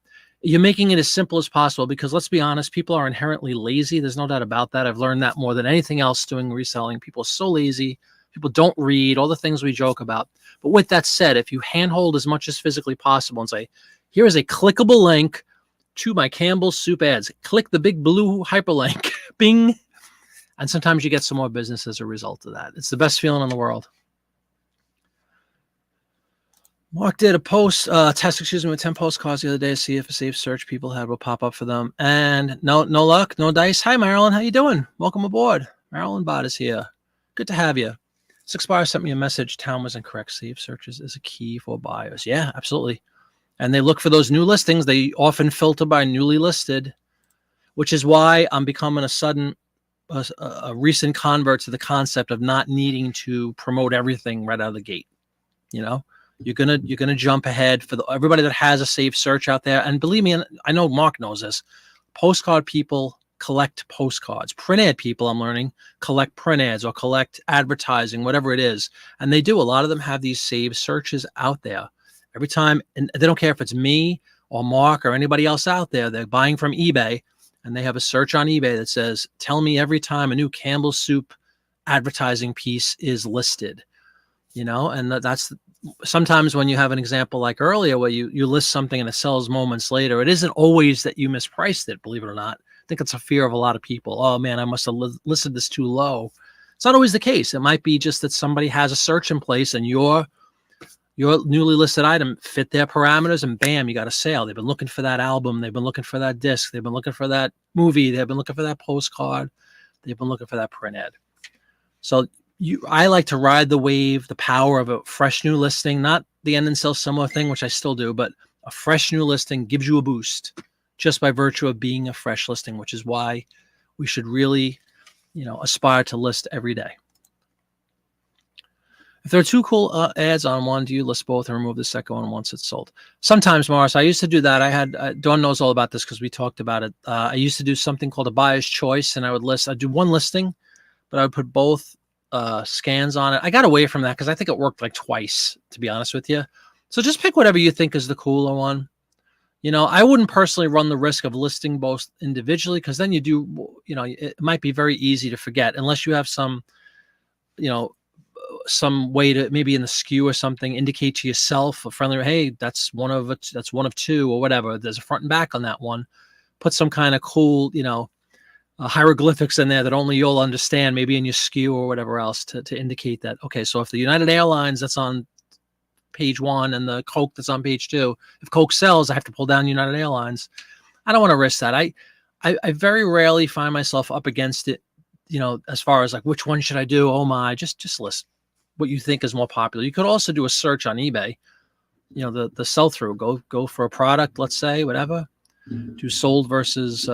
you're making it as simple as possible, because let's be honest, people are inherently lazy. There's no doubt about that. I've learned that more than anything else doing reselling. People are so lazy. People don't read, all the things we joke about. But with that said, if you handhold as much as physically possible and say, here is a clickable link to my Campbell's soup ads, click the big blue hyperlink, bing. And sometimes you get some more business as a result of that. It's the best feeling in the world. Mark did a test, with 10 postcards the other day to see if a safe search people had will pop up for them. And no luck, no dice. Hi, Marilyn. How you doing? Welcome aboard. Marilyn Bott is here. Good to have you. Sixbar sent me a message. Town was incorrect. Safe searches is a key for buyers. Yeah, absolutely. And they look for those new listings. They often filter by newly listed, which is why I'm becoming a recent convert to the concept of not needing to promote everything right out of the gate. You're gonna jump ahead for everybody that has a safe search out there. And believe me, and I know Mark knows this, postcard people collect postcards. Print ad people, I'm learning, collect print ads or collect advertising, whatever it is. And they do. A lot of them have these saved searches out there. Every time, and they don't care if it's me or Mark or anybody else out there, they're buying from eBay, and they have a search on eBay that says, tell me every time a new Campbell's soup advertising piece is listed. And that's sometimes when you have an example like earlier where you list something and it sells moments later, it isn't always that you mispriced it, believe it or not. I think it's a fear of a lot of people. Oh man, I must have listed this too low. It's not always the case. It might be just that somebody has a search in place and your newly listed item fit their parameters, and bam, you got a sale. They've been looking for that album. They've been looking for that disc. They've been looking for that movie. They've been looking for that postcard. They've been looking for that print ad. So I like to ride the wave, the power of a fresh new listing, not the end and sell similar thing, which I still do, but a fresh new listing gives you a boost just by virtue of being a fresh listing, which is why we should really, aspire to list every day. If there are two cool ads on one, do you list both and remove the second one once it's sold? Sometimes, Morris, I used to do that. Dawn knows all about this because we talked about it. I used to do something called a buyer's choice, and I'd do one listing, but I would put both scans on it. I got away from that because I think it worked like twice, to be honest with you. So just pick whatever you think is the cooler one. I wouldn't personally run the risk of listing both individually, because then it might be very easy to forget unless you have some way to maybe in the SKU or something indicate to yourself a friendly, hey, that's one of two or whatever. There's a front and back on that one. Put some kind of cool, hieroglyphics in there that only you'll understand, maybe in your SKU or whatever else to indicate that, okay, so if the United Airlines that's on page 1 and the Coke that's on page 2, if Coke sells, I have to pull down United Airlines. I don't want to risk that. I very rarely find myself up against it, as far as like, which one should I do? Oh my, just list what you think is more popular. You could also do a search on eBay the sell-through. Go for a product, let's say, whatever. Do sold versus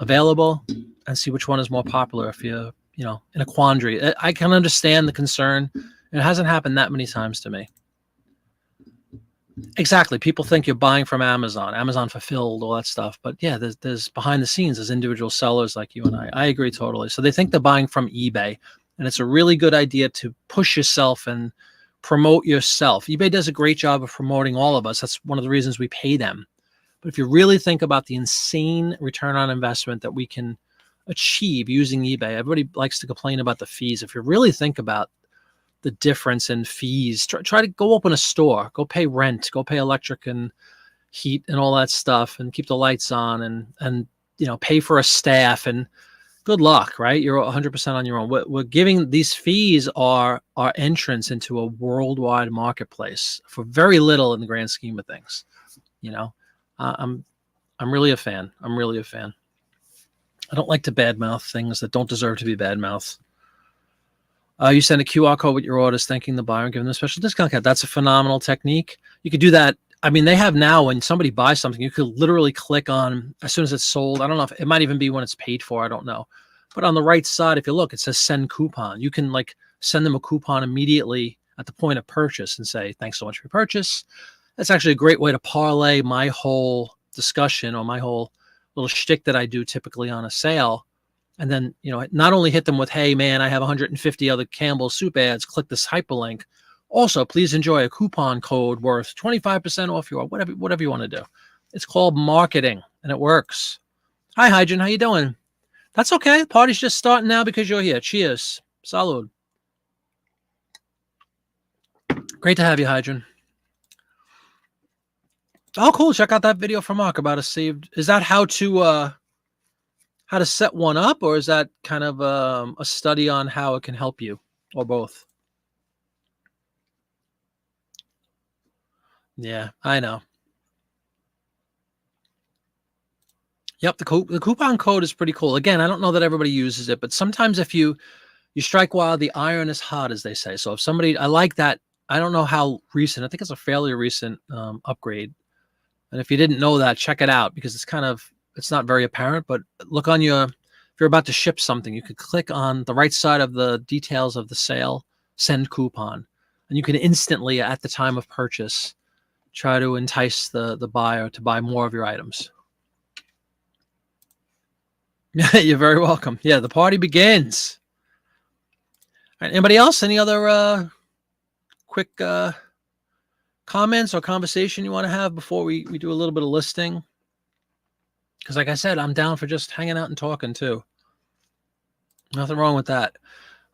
available, and see which one is more popular if you're, in a quandary. I can understand the concern. It hasn't happened that many times to me. Exactly. People think you're buying from Amazon fulfilled, all that stuff. But yeah, there's behind the scenes, there's individual sellers like you and I. I agree totally. So they think they're buying from eBay, and it's a really good idea to push yourself and promote yourself. eBay does a great job of promoting all of us. That's one of the reasons we pay them. But if you really think about the insane return on investment that we can achieve using eBay, everybody likes to complain about the fees. If you really think about the difference in fees, try to go open a store, go pay rent, go pay electric and heat and all that stuff, and keep the lights on, and pay for a staff, and good luck, right? You're 100% on your own. We're giving these fees are our entrance into a worldwide marketplace for very little in the grand scheme of things. I'm really a fan. I'm really a fan. I don't like to badmouth things that don't deserve to be badmouthed. You send a QR code with your orders, thanking the buyer and giving them a special discount code. That's a phenomenal technique. You could do that. I mean, they have now, when somebody buys something, you could literally click on as soon as it's sold. I don't know if it might even be when it's paid for. I don't know. But on the right side, if you look, it says send coupon. You can send them a coupon immediately at the point of purchase and say, thanks so much for your purchase. That's actually a great way to parlay my whole discussion, or my whole little shtick that I do typically on a sale. And then, not only hit them with, hey, man, I have 150 other Campbell soup ads. Click this hyperlink. Also, please enjoy a coupon code worth 25% off your whatever you want to do. It's called marketing, and it works. Hi, Hydrogen. How you doing? That's okay. The party's just starting now because you're here. Cheers. Salud. Great to have you, Hydrogen. Oh, cool. Check out that video from Mark about a saved. Is that how to set one up, or is that kind of a study on how it can help you, or both? Yeah, I know. Yep, the coupon code is pretty cool. Again, I don't know that everybody uses it, but sometimes if you strike while the iron is hot, as they say. So if somebody, I like that. I don't know how recent. I think it's a fairly recent upgrade. And if you didn't know that, check it out, because it's not very apparent, but look on if you're about to ship something, you could click on the right side of the details of the sale, send coupon, and you can instantly, at the time of purchase, try to entice the buyer to buy more of your items. You're very welcome. Yeah, the party begins. All right, anybody else? Any other quick comments or conversation you want to have before we do a little bit of listing? Because like I said, I'm down for just hanging out and talking too. Nothing wrong with that.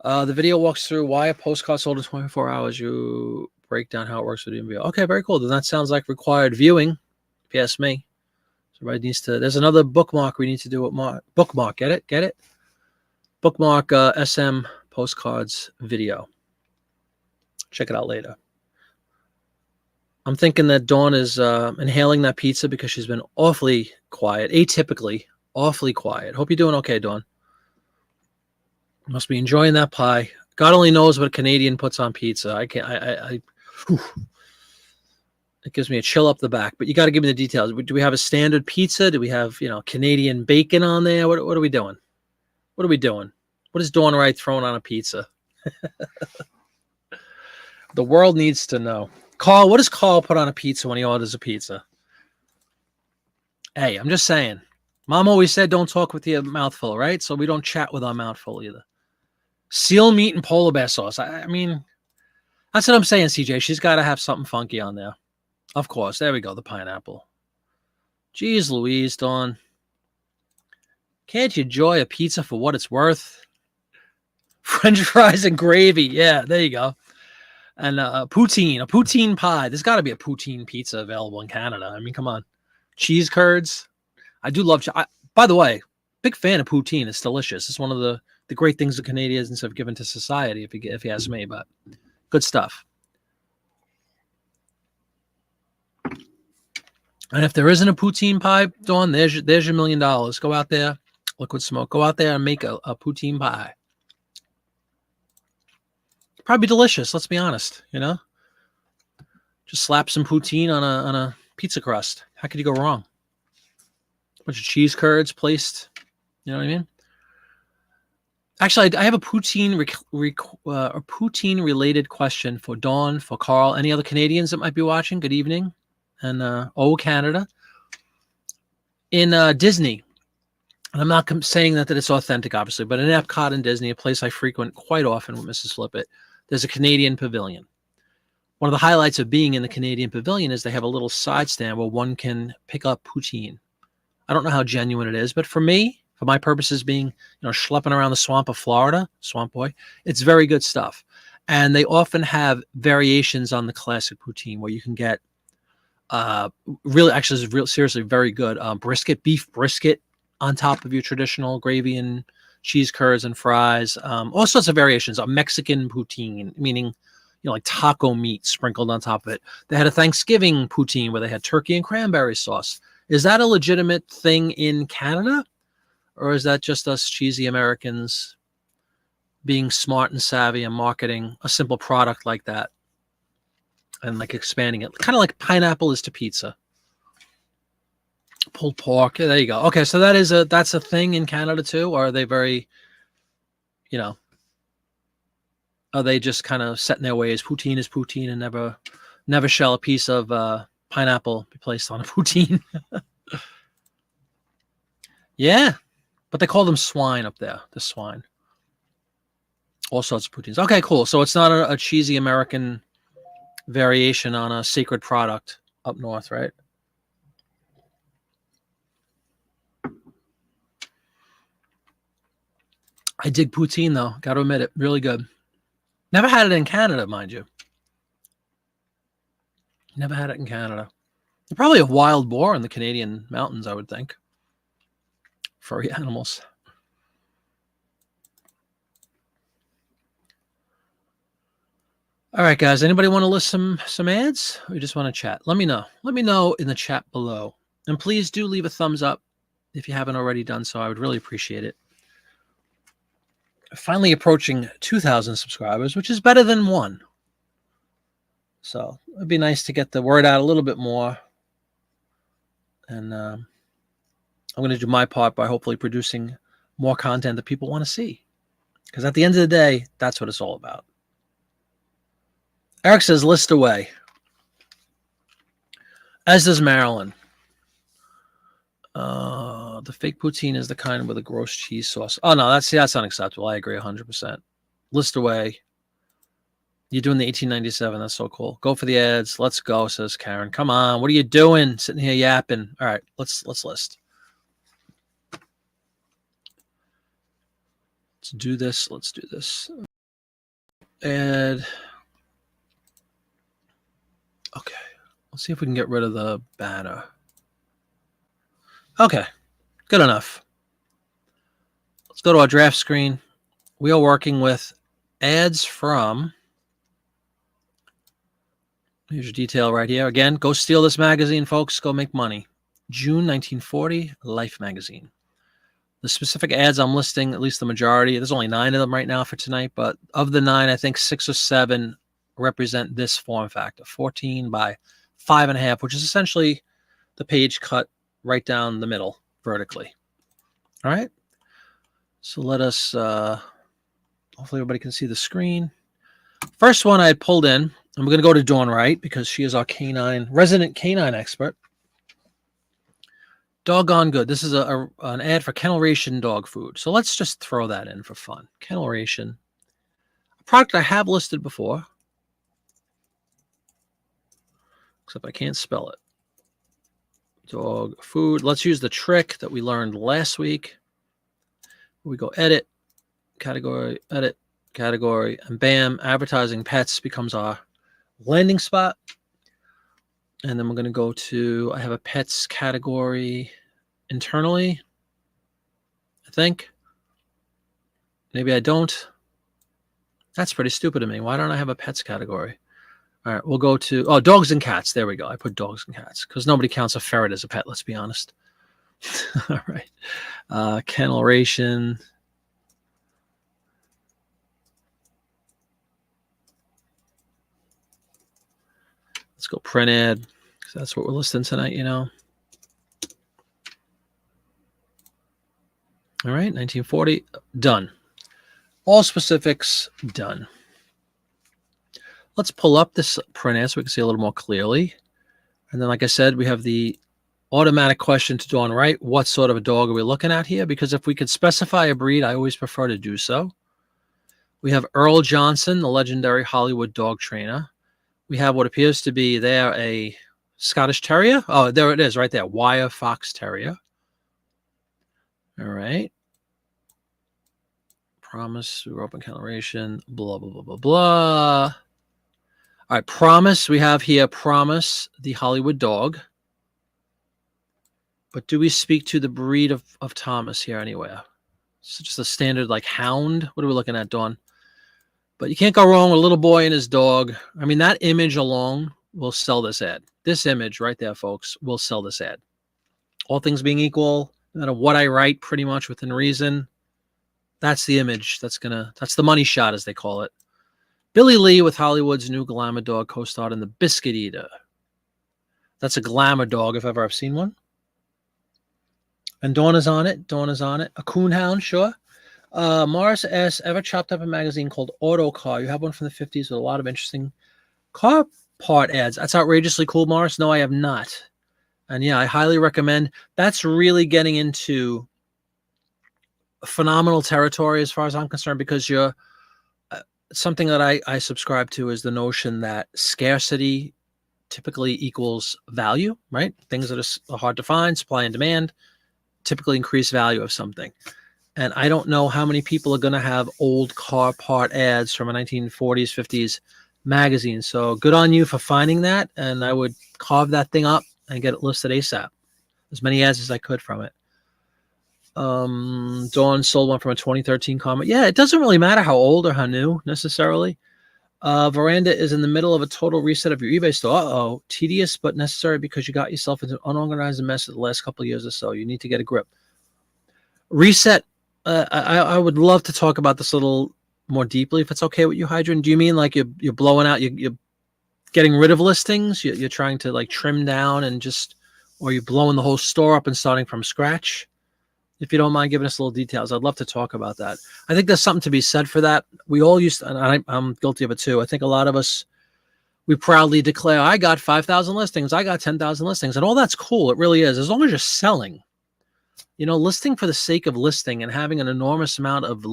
The video walks through why a postcard sold in 24 hours. You break down how it works with the video. Okay, very cool. Then that sounds like required viewing, if you ask me. So everybody needs to. There's another bookmark we need to do with Mark. Bookmark, get it? Bookmark SM postcards video. Check it out later. I'm thinking that Dawn is inhaling that pizza because she's been awfully quiet, atypically awfully quiet. Hope you're doing okay, Dawn. Must be enjoying that pie. God only knows what a Canadian puts on pizza. I can't. It gives me a chill up the back. But you got to give me the details. Do we have a standard pizza? Do we have Canadian bacon on there? What are we doing? What are we doing? What is Dawn Wright throwing on a pizza? The world needs to know. Carl, what does Carl put on a pizza when he orders a pizza? Hey, I'm just saying. Mom always said don't talk with your mouth full, right? So we don't chat with our mouth full either. Seal meat and polar bear sauce. I mean, that's what I'm saying, CJ. She's got to have something funky on there. Of course. There we go. The pineapple. Jeez Louise, Dawn. Can't you enjoy a pizza for what it's worth? French fries and gravy. Yeah, there you go. And a poutine pie. There's got to be a poutine pizza available in Canada. I mean, come on. Cheese curds. I do love. By the way, big fan of poutine. It's delicious. It's one of the great things the Canadians have given to society, if you ask me. But good stuff. And if there isn't a poutine pie, Dawn, there's your $1 million. Go out there, Liquid Smoke. Go out there and make a poutine pie. Probably delicious. Let's be honest. Just slap some poutine on a pizza crust. How could you go wrong? A bunch of cheese curds placed. You know what I mean? Actually, I have a poutine related question for Dawn, for Carl, any other Canadians that might be watching. Good evening, and Canada. In Disney, and I'm not saying that it's authentic, obviously, but in Epcot and Disney, a place I frequent quite often with Mrs. Flippett, there's a Canadian pavilion. One of the highlights of being in the Canadian pavilion is they have a little side stand where one can pick up poutine. I don't know how genuine it is, but for me, for my purposes, being, schlepping around the swamp of Florida, swamp boy, it's very good stuff. And they often have variations on the classic poutine where you can get really, actually, is real seriously very good beef brisket on top of your traditional gravy and cheese curds and fries. All sorts of variations. A Mexican poutine, meaning like taco meat sprinkled on top of it. They had a Thanksgiving poutine where they had turkey and cranberry sauce. Is that a legitimate thing in Canada? Or is that just us cheesy Americans being smart and savvy and marketing a simple product like that and like expanding it? Kind of like pineapple is to pizza. Pulled pork. Yeah, there you go. Okay, so that's a thing in Canada too? Or are they very, are they just kind of set in their ways? Poutine is poutine and never shall a piece of pineapple be placed on a poutine. Yeah, but they call them swine up there. The swine. All sorts of poutines. Okay, cool. So it's not a cheesy American variation on a sacred product up north, right? I dig poutine, though. Got to admit it. Really good. Never had it in Canada, mind you. Never had it in Canada. Probably a wild boar in the Canadian mountains, I would think. Furry animals. All right, guys. Anybody want to list some ads? Or you just want to chat? Let me know. Let me know in the chat below. And please do leave a thumbs up if you haven't already done so. I would really appreciate it. Finally approaching 2,000 subscribers, which is better than 1. So it'd be nice to get the word out a little bit more. And I'm going to do my part by hopefully producing more content that people want to see. Because at the end of the day, that's what it's all about. Eric says, list away. As does Marilyn. The fake poutine is the kind with a gross cheese sauce. Oh, no, that's unacceptable. I agree 100%. List away. You're doing the 1897. That's so cool. Go for the ads. Let's go, says Karen. Come on. What are you doing? Sitting here yapping. All right, let's list. Let's do this. Let's do this. Ad. Okay. Let's see if we can get rid of the banner. Okay. Good enough. Let's go to our draft screen. We are working with ads from... Here's your detail right here. Again, go steal this magazine, folks. Go make money. June 1940, Life magazine. The specific ads I'm listing, at least the majority, there's only 9 of them right now for tonight, but of the 9, I think 6 or 7 represent this form factor, 14 by 5.5, which is essentially the page cut right down the middle vertically. All right. So let us, hopefully everybody can see the screen. First one I had pulled in, and we're going to go to Dawn Wright because she is our resident canine expert. Doggone good. This is an ad for Kennel Ration dog food. So let's just throw that in for fun. Kennel Ration. A product I have listed before. Except I can't spell it. Dog food. Let's use the trick that we learned last week. We go edit, category, edit, category, and bam, advertising pets becomes our landing spot. And then we're going to go to, I have a pets category internally, I think. Maybe I don't. That's pretty stupid of me. Why don't I have a pets category? All right, we'll go to, dogs and cats. There we go. I put dogs and cats because nobody counts a ferret as a pet, let's be honest. All right. Kennel Ration. Let's go print ad, because that's what we're listing tonight, you know. All right, 1940, done. All specifics, done. Let's pull up this print ad so we can see a little more clearly. And then, like I said, we have the automatic question to Dawn, right? What sort of a dog are we looking at here? Because if we could specify a breed, I always prefer to do so. We have Earl Johnson, the legendary Hollywood dog trainer. We have what appears to be there a Scottish Terrier. Oh, there it is right there. Wire Fox Terrier. All right. Promise through open coloration. Blah, blah, blah, blah, blah. All right. Promise. We have here Promise, the Hollywood dog. But do we speak to the breed of Thomas here anywhere? It's just a standard like hound. What are we looking at, Dawn? But you can't go wrong with a little boy and his dog. I mean, that image alone will sell this ad. This image right there, folks, will sell this ad. All things being equal, no matter what I write, pretty much within reason, that's the image. That's the money shot, as they call it. Billy Lee with Hollywood's new glamour dog co-starred in The Biscuit Eater. That's a glamour dog if ever I've seen one. And Dawn is on it. Dawn is on it. A coonhound, sure. Morris S. Ever chopped up a magazine called Auto Car? You have one from the 50s with a lot of interesting car part ads. That's outrageously cool, Morris. No, I have not. And yeah, I highly recommend. That's really getting into phenomenal territory as far as I'm concerned, because you're something that I subscribe to is the notion that scarcity typically equals value, right? Things that are hard to find, supply and demand, typically increase value of something. And I don't know how many people are going to have old car part ads from a 1940s, 50s magazine. So good on you for finding that. And I would carve that thing up and get it listed ASAP. As many ads as I could from it. Dawn sold one from a 2013 comment. Yeah, it doesn't really matter how old or how new necessarily. Veranda is in the middle of a total reset of your eBay store. Uh-oh. Tedious but necessary because you got yourself into an unorganized mess the last couple of years or so. You need to get a grip. Reset. I would love to talk about this a little more deeply, if it's okay with you, Hydron. Do you mean like you're blowing out, you're getting rid of listings? You're trying to like trim down and just, or you're blowing the whole store up and starting from scratch? If you don't mind giving us a little details, I'd love to talk about that. I think there's something to be said for that. We all used to, and I'm guilty of it too. I think a lot of us, we proudly declare, I got 5,000 listings. I got 10,000 listings. And all that's cool. It really is. As long as you're selling. You know, listing for the sake of listing and having an enormous amount of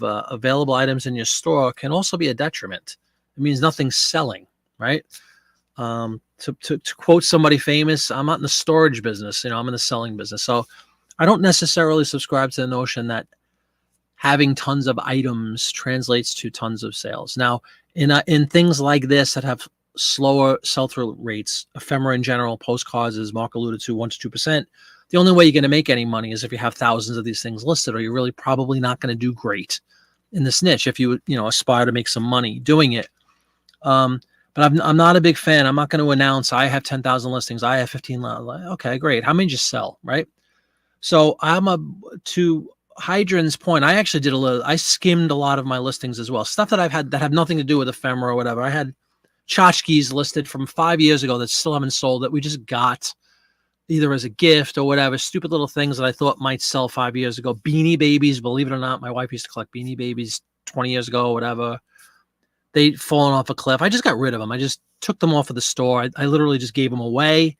available items in your store can also be a detriment. It means nothing's selling, right? To quote somebody famous, I'm not in the storage business. You know, I'm in the selling business. So I don't necessarily subscribe to the notion that having tons of items translates to tons of sales. Now, in things like this that have slower sell-through rates, ephemera in general, postcards, as Mark alluded to, 1% to 2%. The only way you're going to make any money is if you have thousands of these things listed, or you're really probably not going to do great in this niche if you aspire to make some money doing it. But I'm not a big fan. I'm not going to announce I have 10,000 listings. I have 15. Okay, great. How many just sell, right? So to Hydron's point, I actually I skimmed a lot of my listings as well. Stuff that I've had that have nothing to do with ephemera or whatever. I had tchotchkes listed from 5 years ago that still haven't sold, that we just got either as a gift or whatever, stupid little things that I thought might sell 5 years ago. Beanie Babies, believe it or not, my wife used to collect Beanie Babies 20 years ago or whatever. They'd fallen off a cliff. I just got rid of them. I just took them off of the store. I literally just gave them away.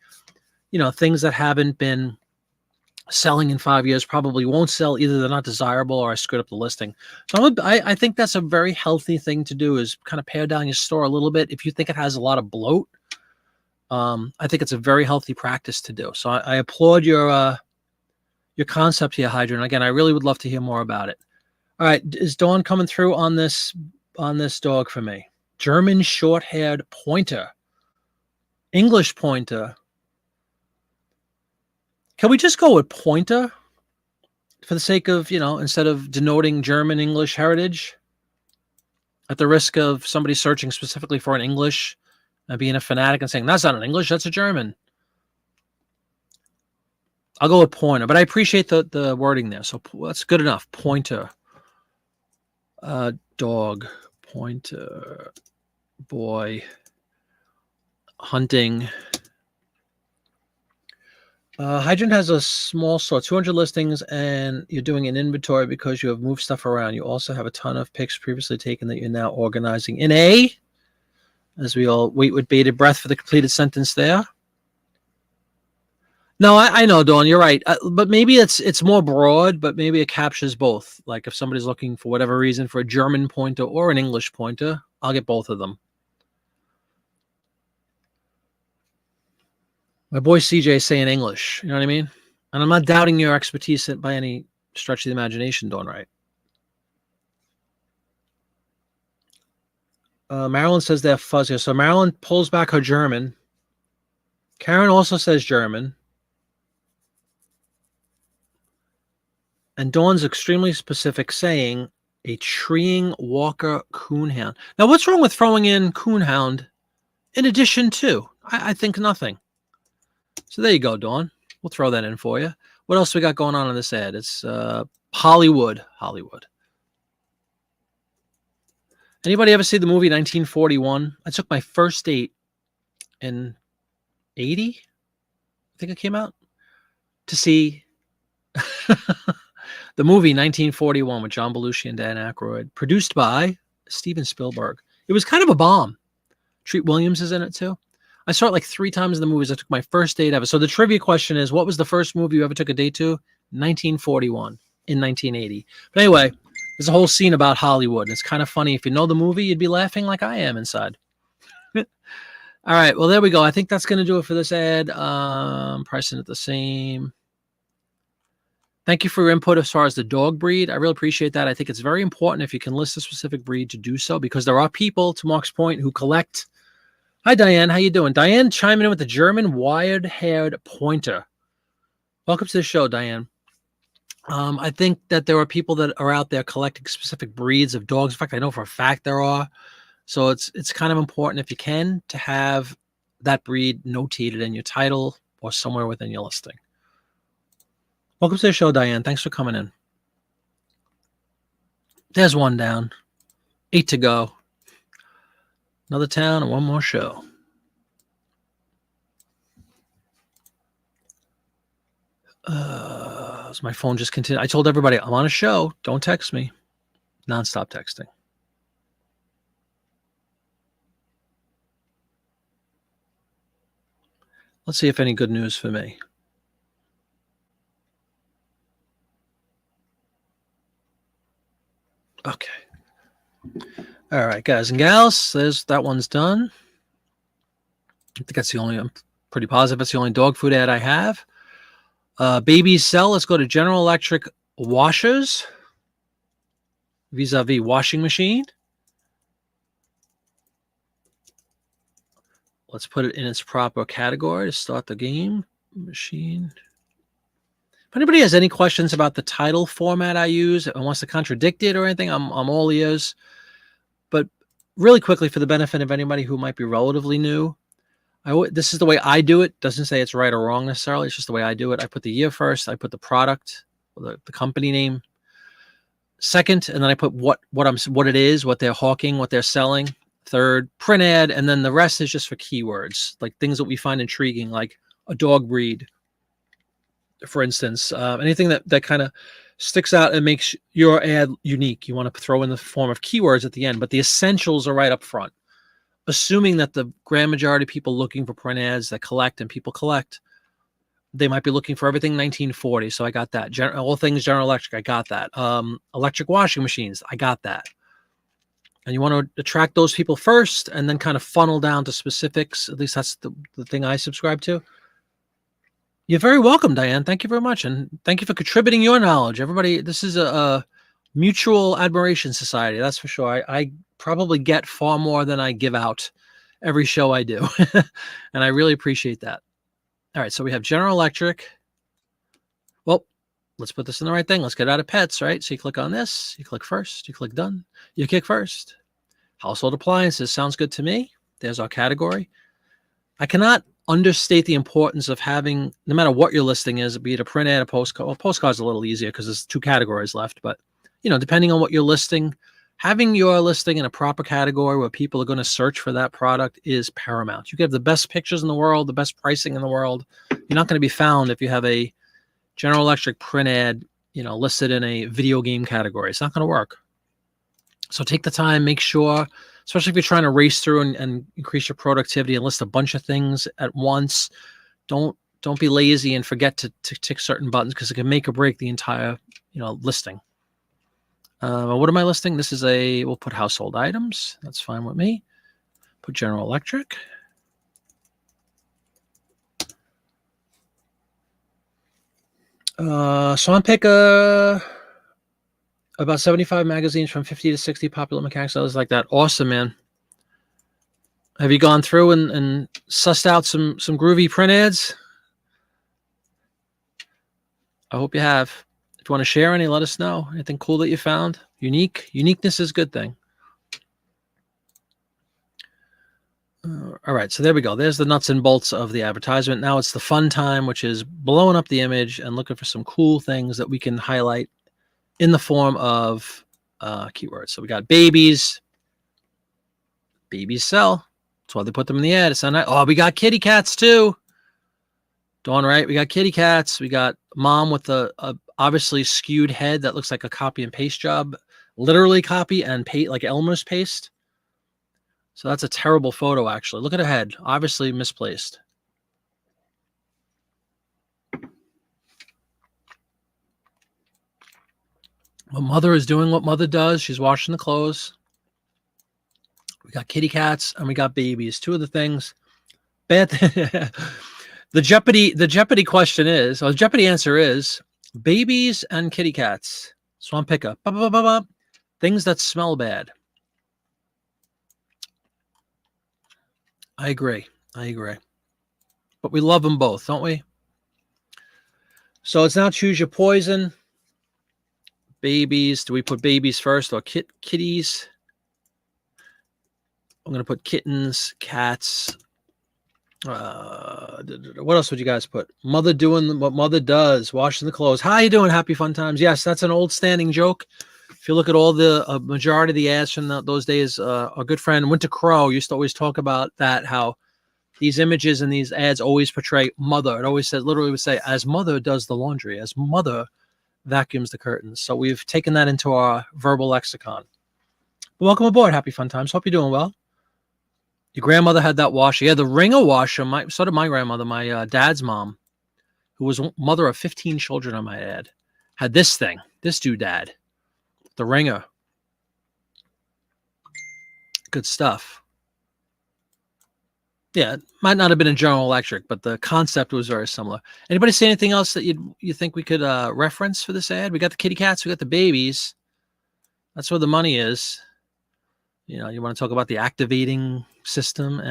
You know, things that haven't been selling in 5 years probably won't sell. Either they're not desirable or I screwed up the listing. So I think that's a very healthy thing to do, is kind of pare down your store a little bit. If you think it has a lot of bloat, I think it's a very healthy practice to do. So I applaud your concept here, Hydron. Again, I really would love to hear more about it. All right, is Dawn coming through on this dog for me? German short-haired pointer, English pointer. Can we just go with pointer for the sake of, instead of denoting German English heritage, at the risk of somebody searching specifically for an English and being a fanatic and saying, that's not an English, that's a German. I'll go with pointer, but I appreciate the wording there. So that's good enough. Pointer. Dog. Pointer. Boy. hunting. Hydrant has a small store, 200 listings, and you're doing an inventory because you have moved stuff around. You also have a ton of pics previously taken that you're now organizing in a, as we all wait with bated breath for the completed sentence there. No, I know, Dawn, you're right. But maybe it's more broad, but maybe it captures both. Like if somebody's looking for whatever reason for a German pointer or an English pointer, I'll get both of them. My boy CJ is saying English. You know what I mean? And I'm not doubting your expertise by any stretch of the imagination, Dawn, right? Marilyn says they're fuzzier. So Marilyn pulls back her German. Karen also says German. And Dawn's extremely specific, saying a treeing Walker Coonhound. Now, what's wrong with throwing in Coonhound in addition to? I think nothing. So there you go, Dawn. We'll throw that in for you. What else we got going on in this ad? It's Hollywood. Anybody ever see the movie 1941? I took my first date in 80, I think it came out, to see the movie 1941 with John Belushi and Dan Aykroyd, produced by Steven Spielberg. It was kind of a bomb. Treat Williams is in it too. I saw it like 3 times in the movies. I took my first date ever. So the trivia question is, what was the first movie you ever took a date to? 1941 in 1980. But anyway, there's a whole scene about Hollywood. And it's kind of funny. If you know the movie, you'd be laughing like I am inside. All right. Well, there we go. I think that's going to do it for this ad. Pricing it the same. Thank you for your input as far as the dog breed. I really appreciate that. I think it's very important if you can list a specific breed to do so, because there are people, to Mark's point, who collect. Hi, Diane. How you doing? Diane chiming in with the German wide-haired pointer. Welcome to the show, Diane. I think that there are people that are out there collecting specific breeds of dogs. In fact, I know for a fact there are. So it's kind of important, if you can, to have that breed notated in your title or somewhere within your listing. Welcome to the show, Diane. Thanks for coming in. There's one down. 8 to go. Another town and one more show. So my phone just continued. I told everybody I'm on a show. Don't text me. Non-stop texting. Let's see if any good news for me. Okay. All right, guys and gals, that one's done. I think that's the only, I'm pretty positive that's the only dog food ad I have. Babies sell. Let's go to General Electric washers. Vis-a-vis washing machine. Let's put it in its proper category to start the game. Machine. If anybody has any questions about the title format I use and wants to contradict it or anything, I'm all ears. But really quickly, for the benefit of anybody who might be relatively new, this is the way I do it. Doesn't say it's right or wrong necessarily. It's just the way I do it. I put the year first. I put the product, the company name second, and then I put what it is, what they're hawking, what they're selling. Third, print ad, and then the rest is just for keywords, like things that we find intriguing, like a dog breed, for instance. Anything that kind of sticks out and makes your ad unique. You want to throw in the form of keywords at the end, but the essentials are right up front. Assuming that the grand majority of people looking for print ads that collect, and people collect, they might be looking for everything 1940. So I got that. All things General Electric, I got that. Electric washing machines, I got that. And you want to attract those people first and then kind of funnel down to specifics. At least that's the thing I subscribe to. You're very welcome, Diane. Thank you very much. And thank you for contributing your knowledge. Everybody, this is a mutual admiration society. That's for sure. I probably get far more than I give out every show I do. And I really appreciate that. All right. So we have General Electric. Well, let's put this in the right thing. Let's get out of pets, right? So you click on this, you click first, you click done, you click first. Household appliances sounds good to me. There's our category. I cannot understate the importance of having, no matter what your listing is, be it a print ad, a postcard. Well, postcard's a little easier because there's 2 categories left, but depending on what you're listing, Having your listing in a proper category where people are going to search for that product is paramount. You can have the best pictures in the world, the best pricing in the world. You're not going to be found if you have a General Electric print ad, listed in a video game category. It's not going to work. So take the time, make sure, especially if you're trying to race through and increase your productivity and list a bunch of things at once. Don't be lazy and forget to tick certain buttons, because it can make or break the entire listing. What am I listing? This is we'll put household items. That's fine with me. Put General Electric. So I'm pick about 75 magazines from 50 to 60 popular mechanics, others like that. Awesome, man. Have you gone through and sussed out some groovy print ads? I hope you have. If you want to share any, let us know. Anything cool that you found? Uniqueness is a good thing. All right, so there we go. There's the nuts and bolts of the advertisement. Now it's the fun time, which is blowing up the image and looking for some cool things that we can highlight in the form of keywords. So we got babies. Babies sell. That's why they put them in the ad. It's not nice. Oh, we got kitty cats too. Dawn, right? We got kitty cats. We got mom with a obviously skewed head that looks like a copy and paste job. Literally copy and paste, like Elmer's paste. So that's a terrible photo, actually. Look at her head. Obviously misplaced. Well, mother is doing what mother does. She's washing the clothes. We got kitty cats and we got babies. Two of the things. Bad. The Jeopardy question is, or the Jeopardy answer is, babies and kitty cats. Swamp pickup. Things that smell bad. I agree. But we love them both, don't we? So it's now choose your poison. Babies. Do we put babies first or kitties? I'm going to put kittens, cats. What else would you guys put? Mother doing what mother does, washing the clothes. How you doing? Happy fun times. Yes, that's an old standing joke. If you look at all the majority of the ads from those days, our good friend Winter Crow used to always talk about that, how these images and these ads always portray mother. It always said, literally would say, as mother does the laundry, as mother vacuums the curtains. So we've taken that into our verbal lexicon. Welcome aboard. Happy fun times. Hope you're doing well. Your grandmother had that washer. Yeah, the Ringer washer. So did my grandmother, my dad's mom, who was mother of 15 children, I might add, had this thing, this doodad, the Ringer. Good stuff. Yeah, it might not have been a General Electric, but the concept was very similar. Anybody say anything else that you think we could reference for this ad? We got the kitty cats, we got the babies. That's where the money is. You want to talk about the activating system.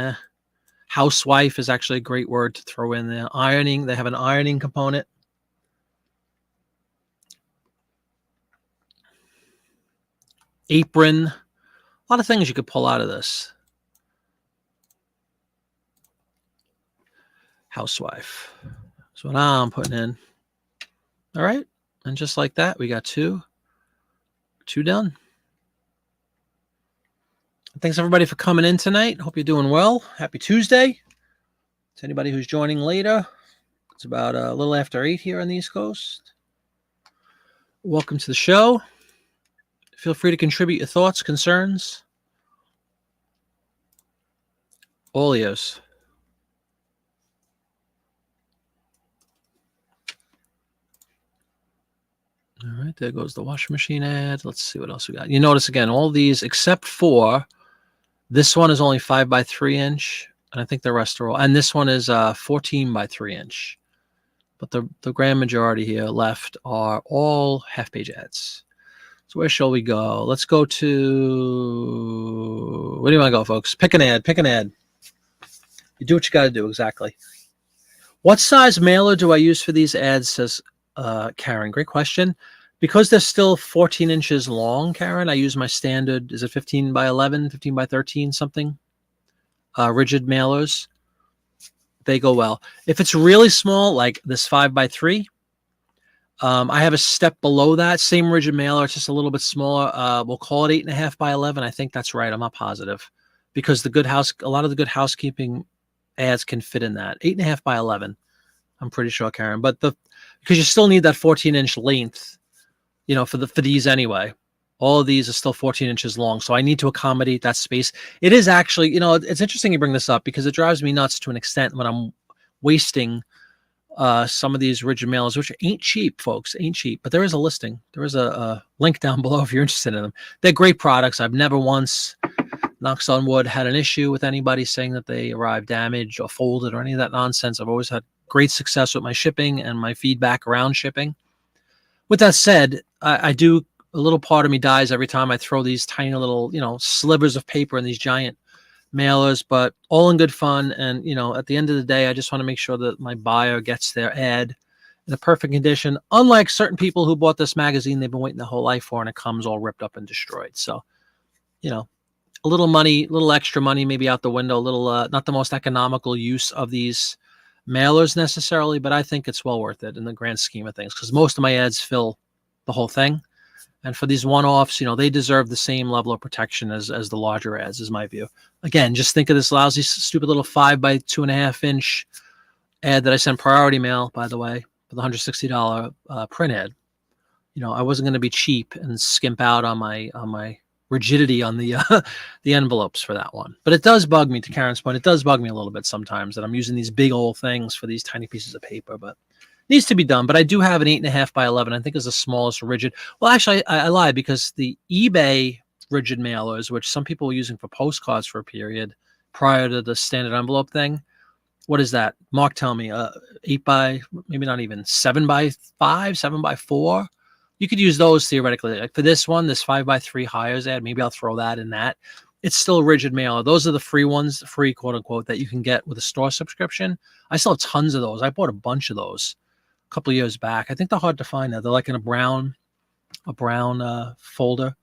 Housewife is actually a great word to throw in there. Ironing, they have an ironing component. Apron, a lot of things you could pull out of this. Housewife. That's what I'm putting in. All right. And just like that, we got two done. Thanks everybody for coming in tonight. Hope you're doing well. Happy Tuesday. To anybody who's joining later, it's about a little after 8 here on the East Coast. Welcome to the show. Feel free to contribute your thoughts, concerns. All ears. All right, there goes the washing machine ad. Let's see what else we got. You notice again, all these except for this one is only 5 by 3 inch, and I think the rest are all. And this one is 14 by 3 inch. But the grand majority here left are all half-page ads. So where shall we go? Let's go to, where do you want to go, folks? Pick an ad. Pick an ad. You do what you got to do, exactly. What size mailer do I use for these ads, says Karen. Great question. Because they're still 14 inches long, Karen, I use my standard, is it 15 by 11, 15 by 13, something? Rigid mailers. They go well. If it's really small, like this 5 by 3, I have a step below that, same rigid mailer. It's just a little bit smaller. We'll call it 8.5 by 11. I think that's right. I'm not positive because a lot of the Good Housekeeping ads can fit in that 8.5 by 11. I'm pretty sure, Karen, but because you still need that 14-inch length, for these anyway. All of these are still 14 inches long. So I need to accommodate that space. It is actually, it's interesting you bring this up because it drives me nuts to an extent when I'm wasting some of these rigid mailers, which ain't cheap, folks, ain't cheap. But there is a listing. There is a link down below if you're interested in them. They're great products. I've never once, knocks on wood, had an issue with anybody saying that they arrived damaged or folded or any of that nonsense. I've always had great success with my shipping and my feedback around shipping. With that said, I do, a little part of me dies every time I throw these tiny little, slivers of paper in these giant mailers, but all in good fun. And, at the end of the day, I just want to make sure that my buyer gets their ad in a perfect condition. Unlike certain people who bought this magazine, they've been waiting their whole life for, and it comes all ripped up and destroyed. So, a little money, a little extra money, maybe out the window, a little, not the most economical use of these mailers necessarily, but I think it's well worth it in the grand scheme of things because most of my ads fill the whole thing. And for these one-offs, they deserve the same level of protection as the larger ads, is my view. Again, just think of this lousy, stupid little 5 by 2.5 inch ad that I sent priority mail, by the way, for the $160 print ad. I wasn't going to be cheap and skimp out on my rigidity on the the envelopes for that one. But it does bug me, to Karen's point, it does bug me a little bit sometimes that I'm using these big old things for these tiny pieces of paper, but needs to be done. But I do have an 8.5 by 11, I think is the smallest rigid. Well, actually, I lied because the eBay rigid mailers, which some people were using for postcards for a period prior to the standard envelope thing, what is that? Mark, tell me, 8 by, maybe not even 7 by 5, 7 by 4. You could use those theoretically. Like for this one, this 5 by 3 hires ad, maybe I'll throw that in that. It's still a rigid mailer. Those are the free ones, free quote unquote, that you can get with a store subscription. I still have tons of those. I bought a bunch of those a couple of years back. I think they're hard to find now. They're like in a brown folder.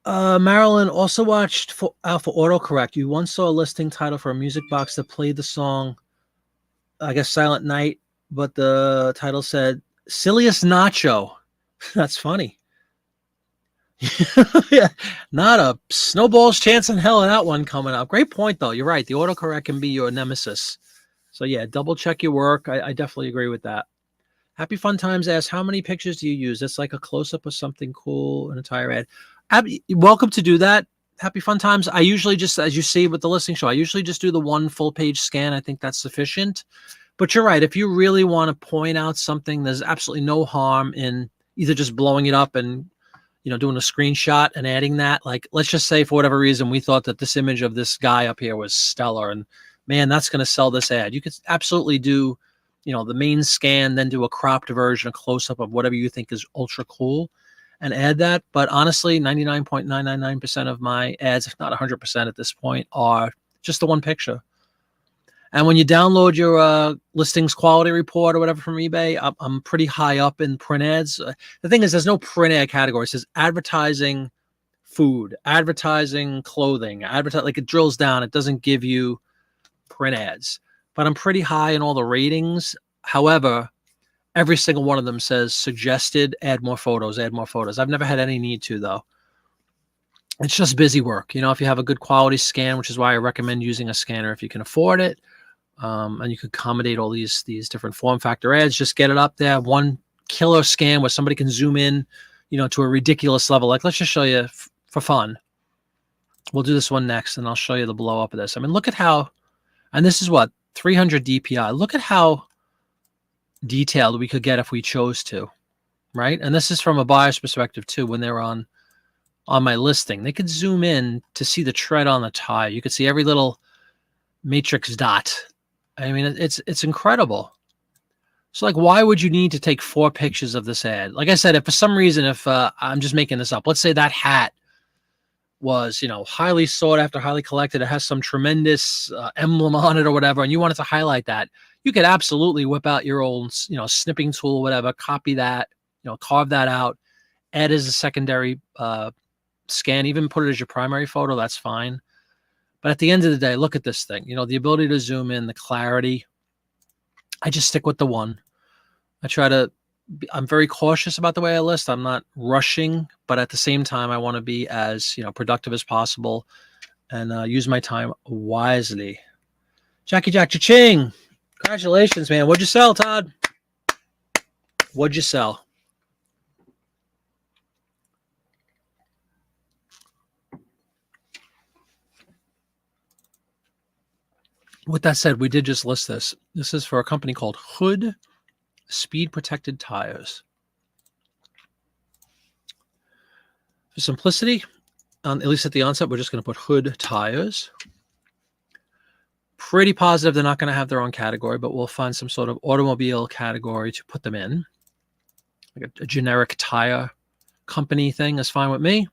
Marilyn also watched out for autocorrect. You once saw a listing title for a music box that played the song, I guess, Silent Night, but the title said Silliest Nacho. That's funny. Yeah, not a snowball's chance in hell in that one coming up. Great point, though. You're right. The autocorrect can be your nemesis. So, yeah, double check your work. I definitely agree with that. Happy Fun Times asks, how many pictures do you use? It's like a close-up of something cool, an entire ad. Welcome to do that. Happy Fun Times. I usually just, as you see with the listing show, I usually just do the one full-page scan. I think that's sufficient. But you're right. If you really want to point out something, there's absolutely no harm in either just blowing it up and, doing a screenshot and adding that. Like, let's just say for whatever reason, we thought that this image of this guy up here was stellar and, man, that's going to sell this ad. You could absolutely do, the main scan, then do a cropped version, a close-up of whatever you think is ultra cool and add that. But honestly, 99.999% of my ads, if not 100% at this point, are just the one picture. And when you download your listings quality report or whatever from eBay, I'm pretty high up in print ads. The thing is, there's no print ad category. It says advertising food, advertising clothing, like it drills down. It doesn't give you print ads. But I'm pretty high in all the ratings. However, every single one of them says suggested, add more photos, add more photos. I've never had any need to, though. It's just busy work. If you have a good quality scan, which is why I recommend using a scanner if you can afford it. And you could accommodate all these different form factor ads. Just get it up there. One killer scan where somebody can zoom in, to a ridiculous level. Like, let's just show you for fun. We'll do this one next, and I'll show you the blow up of this. I mean, look at how, and this is what, 300 DPI. Look at how detailed we could get if we chose to, right? And this is from a buyer's perspective too. When they're on my listing, they could zoom in to see the tread on the tire. You could see every little matrix dot. I mean, it's incredible. So, like, why would you need to take 4 pictures of this ad? Like I said, if for some reason, if I'm just making this up, let's say that hat was, highly sought after, highly collected, it has some tremendous emblem on it or whatever, and you wanted to highlight that, you could absolutely whip out your old, snipping tool, whatever, copy that, carve that out, add as a secondary scan, even put it as your primary photo, that's fine. But at the end of the day, look at this thing, the ability to zoom in, the clarity. I just stick with the one. I'm very cautious about the way I list. I'm not rushing, but at the same time, I want to be as productive as possible and use my time wisely. Jackie Jack Cha-ching! Congratulations, man. What'd you sell, Todd? What'd you sell? With that said, we did just list this. This is for a company called Hood Speed Protected Tires. For simplicity, at least at the onset, we're just going to put Hood Tires. Pretty positive they're not going to have their own category, but we'll find some sort of automobile category to put them in. Like a generic tire company thing is fine with me.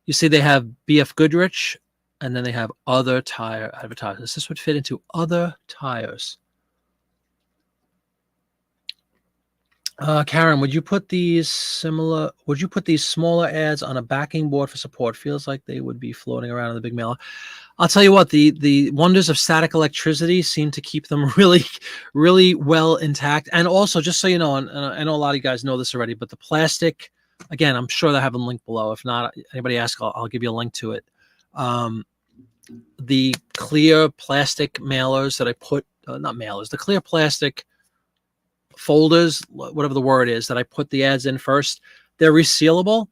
You see they have BF Goodrich, and then they have other tire advertisers. This would fit into other tires. Karen, would you put these smaller ads on a backing board for support? Feels like they would be floating around in the big mailer. I'll tell you what, the wonders of static electricity seem to keep them really, really well intact. And also, just so you know, and I know a lot of you guys know this already, but the plastic, again, I'm sure they have a link below. If not, anybody ask, I'll give you a link to it. The clear plastic mailers that I put, not mailers, the clear plastic folders, whatever the word is, that I put the ads in first, they're resealable.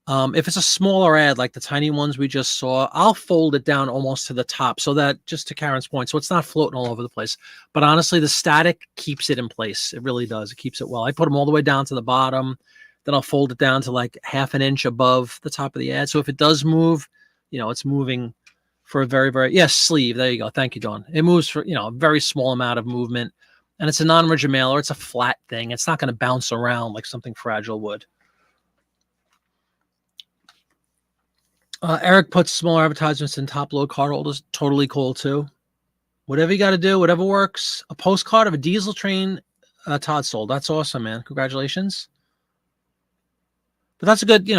If it's a smaller ad, like the tiny ones we just saw, I'll fold it down almost to the top so that, just to Karen's point, so it's not floating all over the place. But honestly, the static keeps it in place. It really does. It keeps it well. I put them all the way down to the bottom. Then I'll fold it down to like half an inch above the top of the ad. So if it does move, it's moving for a very, very, yes, sleeve. There you go. Thank you, Dawn. It moves for, a very small amount of movement. And it's a non-rigid mailer. It's a flat thing. It's not going to bounce around like something fragile would. Eric puts smaller advertisements in top load card holders. Totally cool too. Whatever you got to do, whatever works. A postcard of a diesel train Todd sold. That's awesome, man. Congratulations. But that's a good,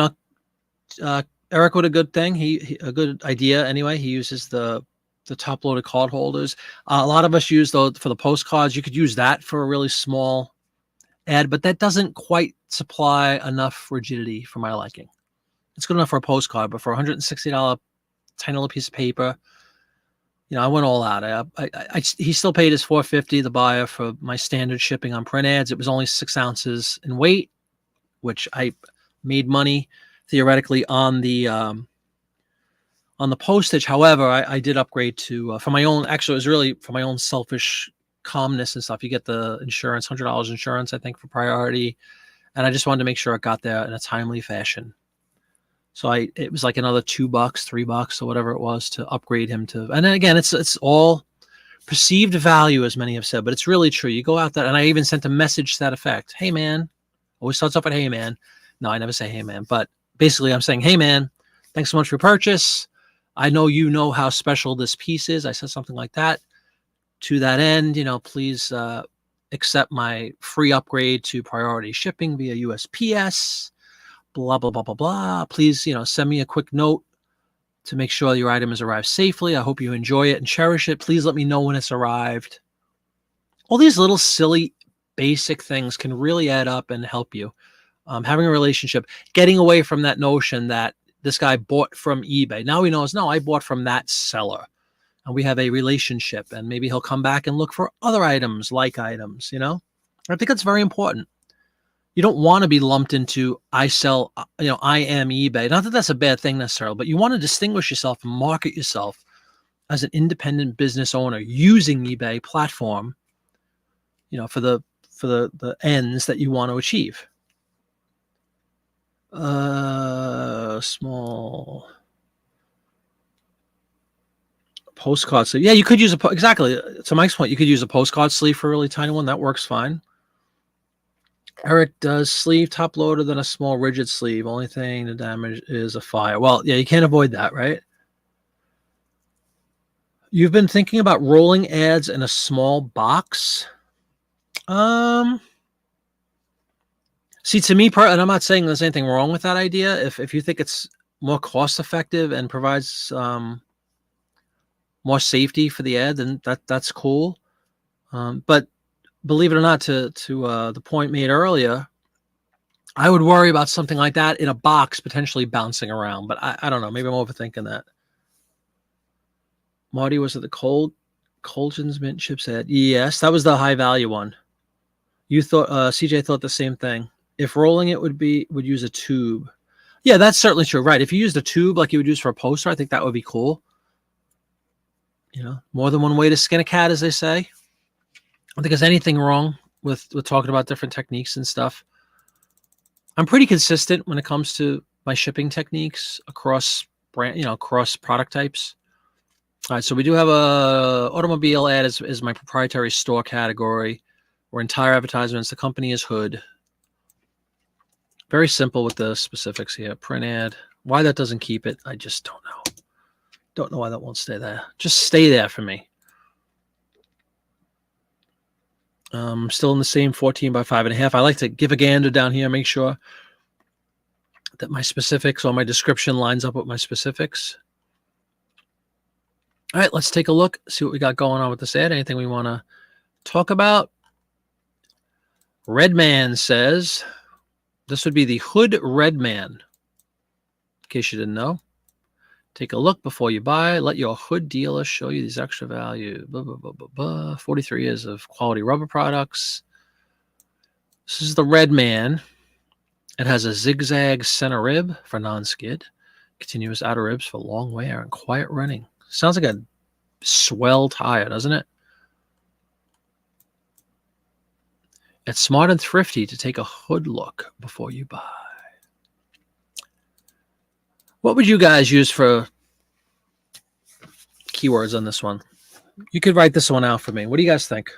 Eric with a good thing. He a good idea anyway. He uses the top loaded card holders. A lot of us use those for the postcards. You could use that for a really small ad, but that doesn't quite supply enough rigidity for my liking. It's good enough for a postcard, but for a $160 tiny little piece of paper, I went all out. He still paid his $450, the buyer, for my standard shipping on print ads. It was only 6 ounces in weight, which I made money theoretically on the postage. However, I did upgrade to for my own. Actually, it was really for my own selfish calmness and stuff. You get the insurance, $100 insurance, I think, for priority, and I just wanted to make sure it got there in a timely fashion. So it was like another $2, $3, or whatever it was to upgrade him to. And then again, it's all perceived value, as many have said, but it's really true. You go out there, and I even sent a message to that effect. Hey, man. Always starts off at hey, man. No, I never say hey, man. But basically, I'm saying, hey, man, thanks so much for your purchase. I know you know how special this piece is. I said something like that. To that end, please accept my free upgrade to priority shipping via USPS. Blah, blah, blah, blah, blah. Please, send me a quick note to make sure your item has arrived safely. I hope you enjoy it and cherish it. Please let me know when it's arrived. All these little silly basic things can really add up and help you. Having a relationship, getting away from that notion that this guy bought from eBay. Now he knows, no, I bought from that seller. And we have a relationship, and maybe he'll come back and look for other items, like items, I think that's very important. You don't want to be lumped into I sell, I am eBay. Not that that's a bad thing necessarily, but you want to distinguish yourself and market yourself as an independent business owner using eBay platform, for the ends that you want to achieve. Small postcard sleeve. Yeah, you could use exactly. To Mike's point, you could use a postcard sleeve for a really tiny one. That works fine. Eric does sleeve top loader than a small rigid sleeve. Only thing to damage is a fire. Well, yeah, you can't avoid that, right? You've been thinking about rolling ads in a small box. See, to me, and I'm not saying there's anything wrong with that idea. If you think it's more cost effective and provides more safety for the ad, then that's cool. But believe it or not, to the point made earlier, I would worry about something like that in a box potentially bouncing around. But I don't know. Maybe I'm overthinking that. Marty, was it the Colton's mint chipset? Yes, that was the high value one. You thought CJ thought the same thing. If rolling it would use a tube. Yeah, that's certainly true. Right. If you used a tube like you would use for a poster, I think that would be cool. You know, more than one way to skin a cat, as they say. I don't think there's anything wrong with talking about different techniques and stuff. I'm pretty consistent when it comes to my shipping techniques across brand, across product types. All right, so we do have a automobile ad is my proprietary store category, where entire advertisements. The company is Hood. Very simple with the specifics here. Print ad. Why that doesn't keep it, I just don't know. Don't know why that won't stay there. Just stay there for me. Still in the same 14 by 5.5. I like to give a gander down here, make sure that my specifics or my description lines up with my specifics. All right, let's take a look, see what we got going on with this ad. Anything we want to talk about? Redman says this would be the Hood Redman. In case you didn't know. Take a look before you buy. Let your Hood dealer show you these extra value. 43 years of quality rubber products. This is the Redman. It has a zigzag center rib for non-skid. Continuous outer ribs for long wear and quiet running. Sounds like a swell tire, doesn't it? It's smart and thrifty to take a Hood look before you buy. What would you guys use for keywords on this one? You could write this one out for me. What do you guys think?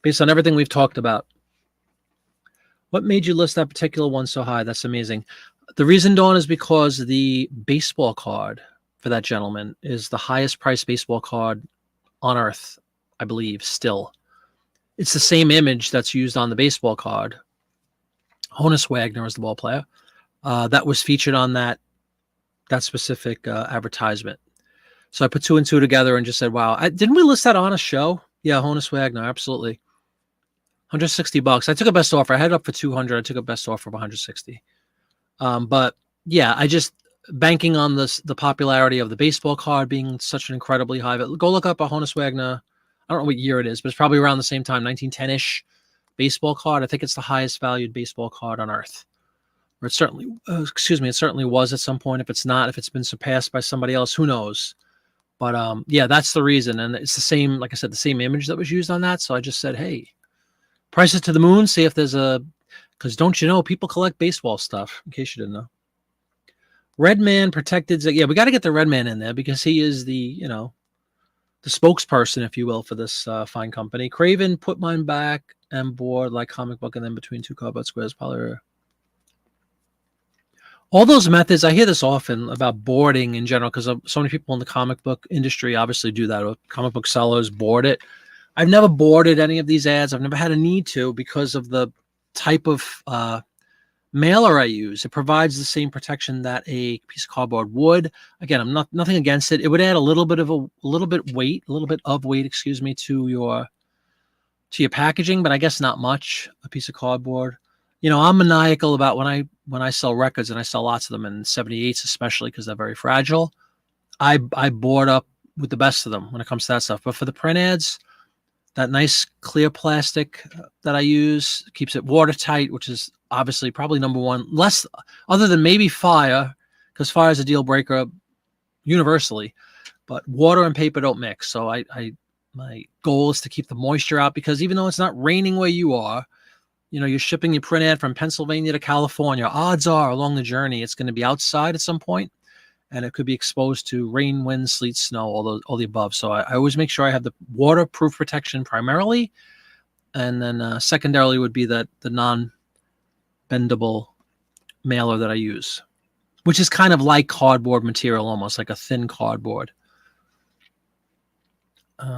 Based on everything we've talked about. What made you list that particular one so high? That's amazing. The reason, Dawn, is because the baseball card for that gentleman is the highest priced baseball card on earth, I believe, still. It's the same image that's used on the baseball card. Honus Wagner is the ball player. That was featured on that specific advertisement. So I put two and two together and just said, wow, didn't we list that on a show? Yeah, Honus Wagner, absolutely. $160. I took a best offer. I had it up for 200. I took a best offer of 160. But yeah, I just banking on the popularity of the baseball card being such an incredibly high. Go look up a Honus Wagner. I don't know what year it is, but it's probably around the same time, 1910-ish baseball card. I think it's the highest valued baseball card on earth. Or it certainly, it certainly was at some point. If it's not, if it's been surpassed by somebody else, who knows? But yeah, that's the reason. And it's the same, like I said, the same image that was used on that. So I just said, hey, price it to the moon, see if there's because don't you know, people collect baseball stuff, in case you didn't know. Redman protected. Yeah, we got to get the Redman in there because he is the spokesperson, if you will, for this fine company. Craven, put mine back and board like comic book and then between two cardboard squares, poly. All those methods, I hear this often about boarding in general because so many people in the comic book industry obviously do that. Comic book sellers board it. I've never boarded any of these ads. I've never had a need to because of the type of mailer I use. It provides the same protection that a piece of cardboard would. Again, I'm nothing against it. It would add a little bit of weight to your packaging, but I guess not much. A piece of cardboard. I'm maniacal about when I sell records, and I sell lots of them in 78s, especially because they're very fragile. I board up with the best of them when it comes to that stuff. But for the print ads, that nice clear plastic that I use keeps it watertight, which is obviously probably number one. Less, other than maybe fire, because fire is a deal breaker universally. But water and paper don't mix. So my goal is to keep the moisture out because even though it's not raining where you are, you're shipping your print ad from Pennsylvania to California. Odds are along the journey, it's going to be outside at some point, and it could be exposed to rain, wind, sleet, snow, all the above. So I always make sure I have the waterproof protection primarily, and then secondarily would be the non-bendable mailer that I use, which is kind of like cardboard material, almost like a thin cardboard.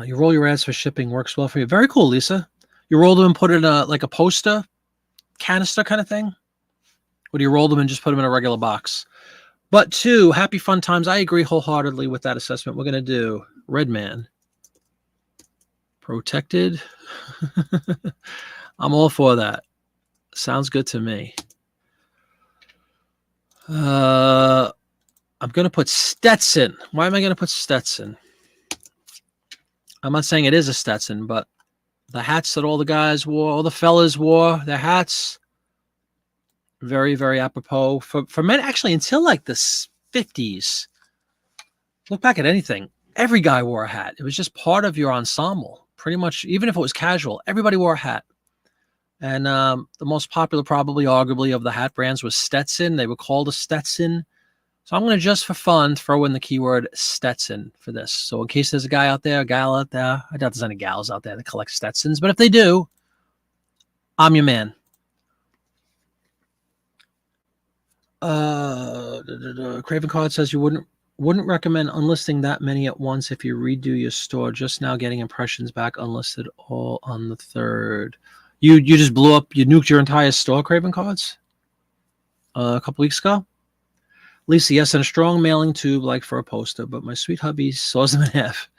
You roll your ads for shipping, works well for you. Very cool, Lisa. You roll them and put it in like a poster canister kind of thing? Or do you roll them and just put them in a regular box? But two, happy fun times. I agree wholeheartedly with that assessment. We're going to do Redman. Protected. I'm all for that. Sounds good to me. I'm going to put Stetson. Why am I going to put Stetson? I'm not saying it is a Stetson, but the hats that all the guys wore, all the fellas wore, their hats, very, very apropos. For men, actually, until like the 50s, look back at anything, every guy wore a hat. It was just part of your ensemble. Pretty much, even if it was casual, everybody wore a hat. And the most popular, probably arguably, of the hat brands was Stetson. They were called a Stetson. So I'm going to, just for fun, throw in the keyword Stetson for this. So in case there's a guy out there, a gal out there, I doubt there's any gals out there that collect Stetsons, but if they do, I'm your man. Craven Card says you wouldn't recommend unlisting that many at once if you redo your store. Just now getting impressions back unlisted all on the 3rd. You just blew up, you nuked your entire store, Craven Cards, a couple weeks ago. Lisa, yes, and a strong mailing tube like for a poster, but my sweet hubby saws them in half.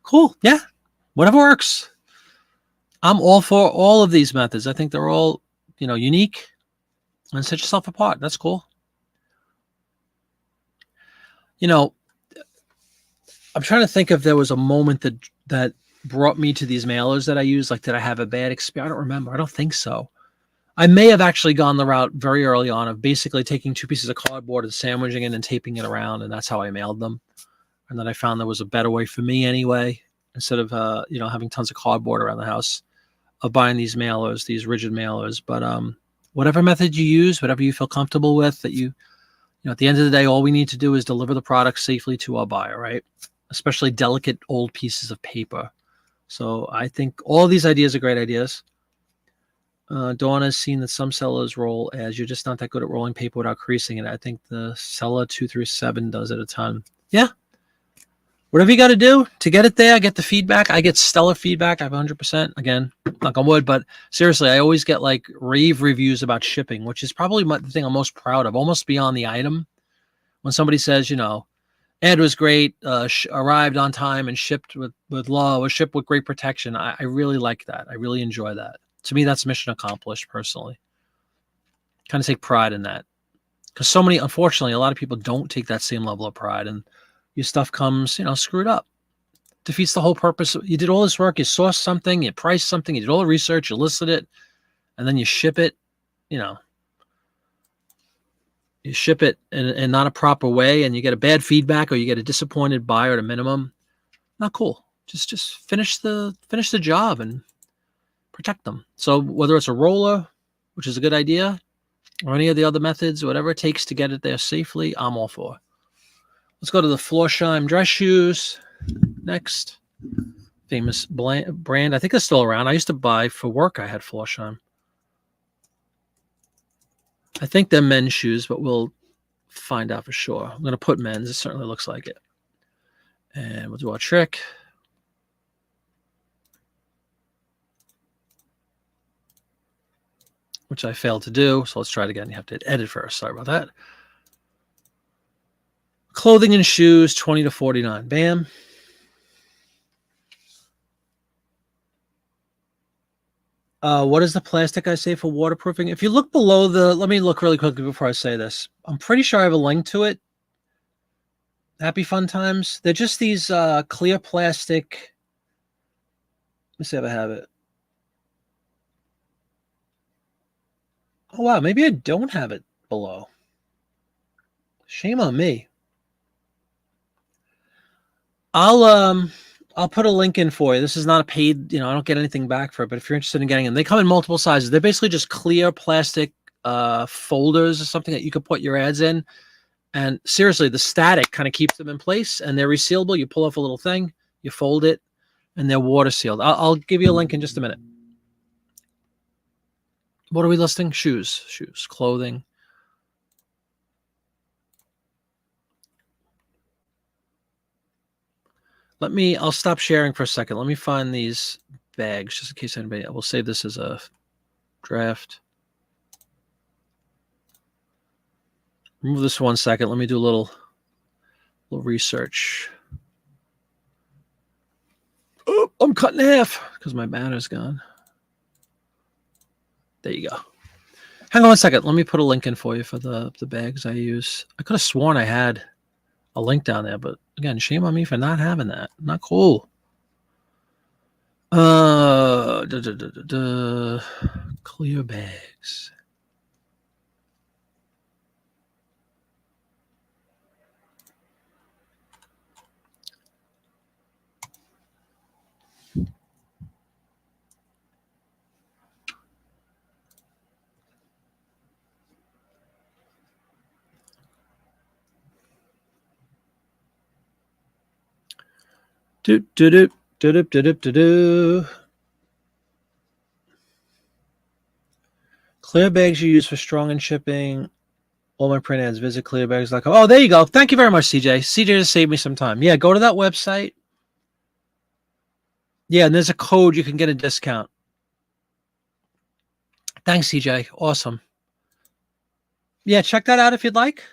Cool. Yeah. Whatever works. I'm all for all of these methods. I think they're all, unique, and set yourself apart. That's cool. I'm trying to think if there was a moment that brought me to these mailers that I use. Like, did I have a bad experience? I don't remember. I don't think so. I may have actually gone the route very early on of basically taking 2 pieces of cardboard and sandwiching it and taping it around, and that's how I mailed them. And then I found there was a better way for me anyway, instead of having tons of cardboard around the house, of buying these mailers, these rigid mailers. But whatever method you use, whatever you feel comfortable with, that at the end of the day, all we need to do is deliver the product safely to our buyer, right? Especially delicate old pieces of paper. So I think all these ideas are great ideas. Dawn has seen that some sellers roll as you're just not that good at rolling paper without creasing it. I think the seller 237 does it a ton. Yeah. Whatever you got to do to get it there, get the feedback. I get stellar feedback. I have 100%. Again, knock on wood, but seriously, I always get like rave reviews about shipping, which is probably the thing I'm most proud of, almost beyond the item. When somebody says, ad was great, arrived on time and shipped with love, or shipped with great protection. I really like that. I really enjoy that. To me, that's mission accomplished personally. Kind of take pride in that. Because unfortunately, a lot of people don't take that same level of pride, and your stuff comes, screwed up. Defeats the whole purpose. You did all this work, you sourced something, you priced something, you did all the research, you listed it, and then you ship it, you ship it in not a proper way, and you get a bad feedback, or you get a disappointed buyer at a minimum. Not cool. Just finish the job and protect them. So whether it's a roller, which is a good idea, or any of the other methods, whatever it takes to get it there safely, I'm all for. Let's go to the Florsheim dress shoes next. Famous brand. I think it's still around. I used to buy for work. I had Florsheim. I think they're men's shoes, but we'll find out for sure. I'm going to put men's. It certainly looks like it. And we'll do our trick. Which I failed to do. So let's try it again. You have to edit first. Sorry about that. Clothing and shoes, 20 to 49. Bam. What is the plastic I say for waterproofing? If you look below let me look really quickly before I say this. I'm pretty sure I have a link to it. Happy Fun Times. They're just these clear plastic. Let me see if I have it. Oh, wow. Maybe I don't have it below. Shame on me. I'll put a link in for you. This is not a paid, I don't get anything back for it, but if you're interested in getting them, they come in multiple sizes. They're basically just clear plastic folders or something that you could put your ads in. And seriously, the static kind of keeps them in place, and they're resealable. You pull off a little thing, you fold it, and they're water sealed. I'll give you a link in just a minute. What are we listing? Shoes, clothing. I'll stop sharing for a second. Let me find these bags just in case anybody, we'll save this as a draft. Remove this for 1 second. Let me do a little research. Oh, I'm cut in half because my batter's gone. There you go. Hang on 1 second. Let me put a link in for you for the bags I use. I could have sworn I had a link down there, but again, shame on me for not having that. Not cool. Clear bags. Do do do do do do do do. Clear bags you use for strong and shipping. All my print ads. Visit clearbags.com. Oh, there you go. Thank you very much, CJ. CJ just saved me some time. Yeah, go to that website. Yeah, and there's a code you can get a discount. Thanks, CJ. Awesome. Yeah, check that out if you'd like.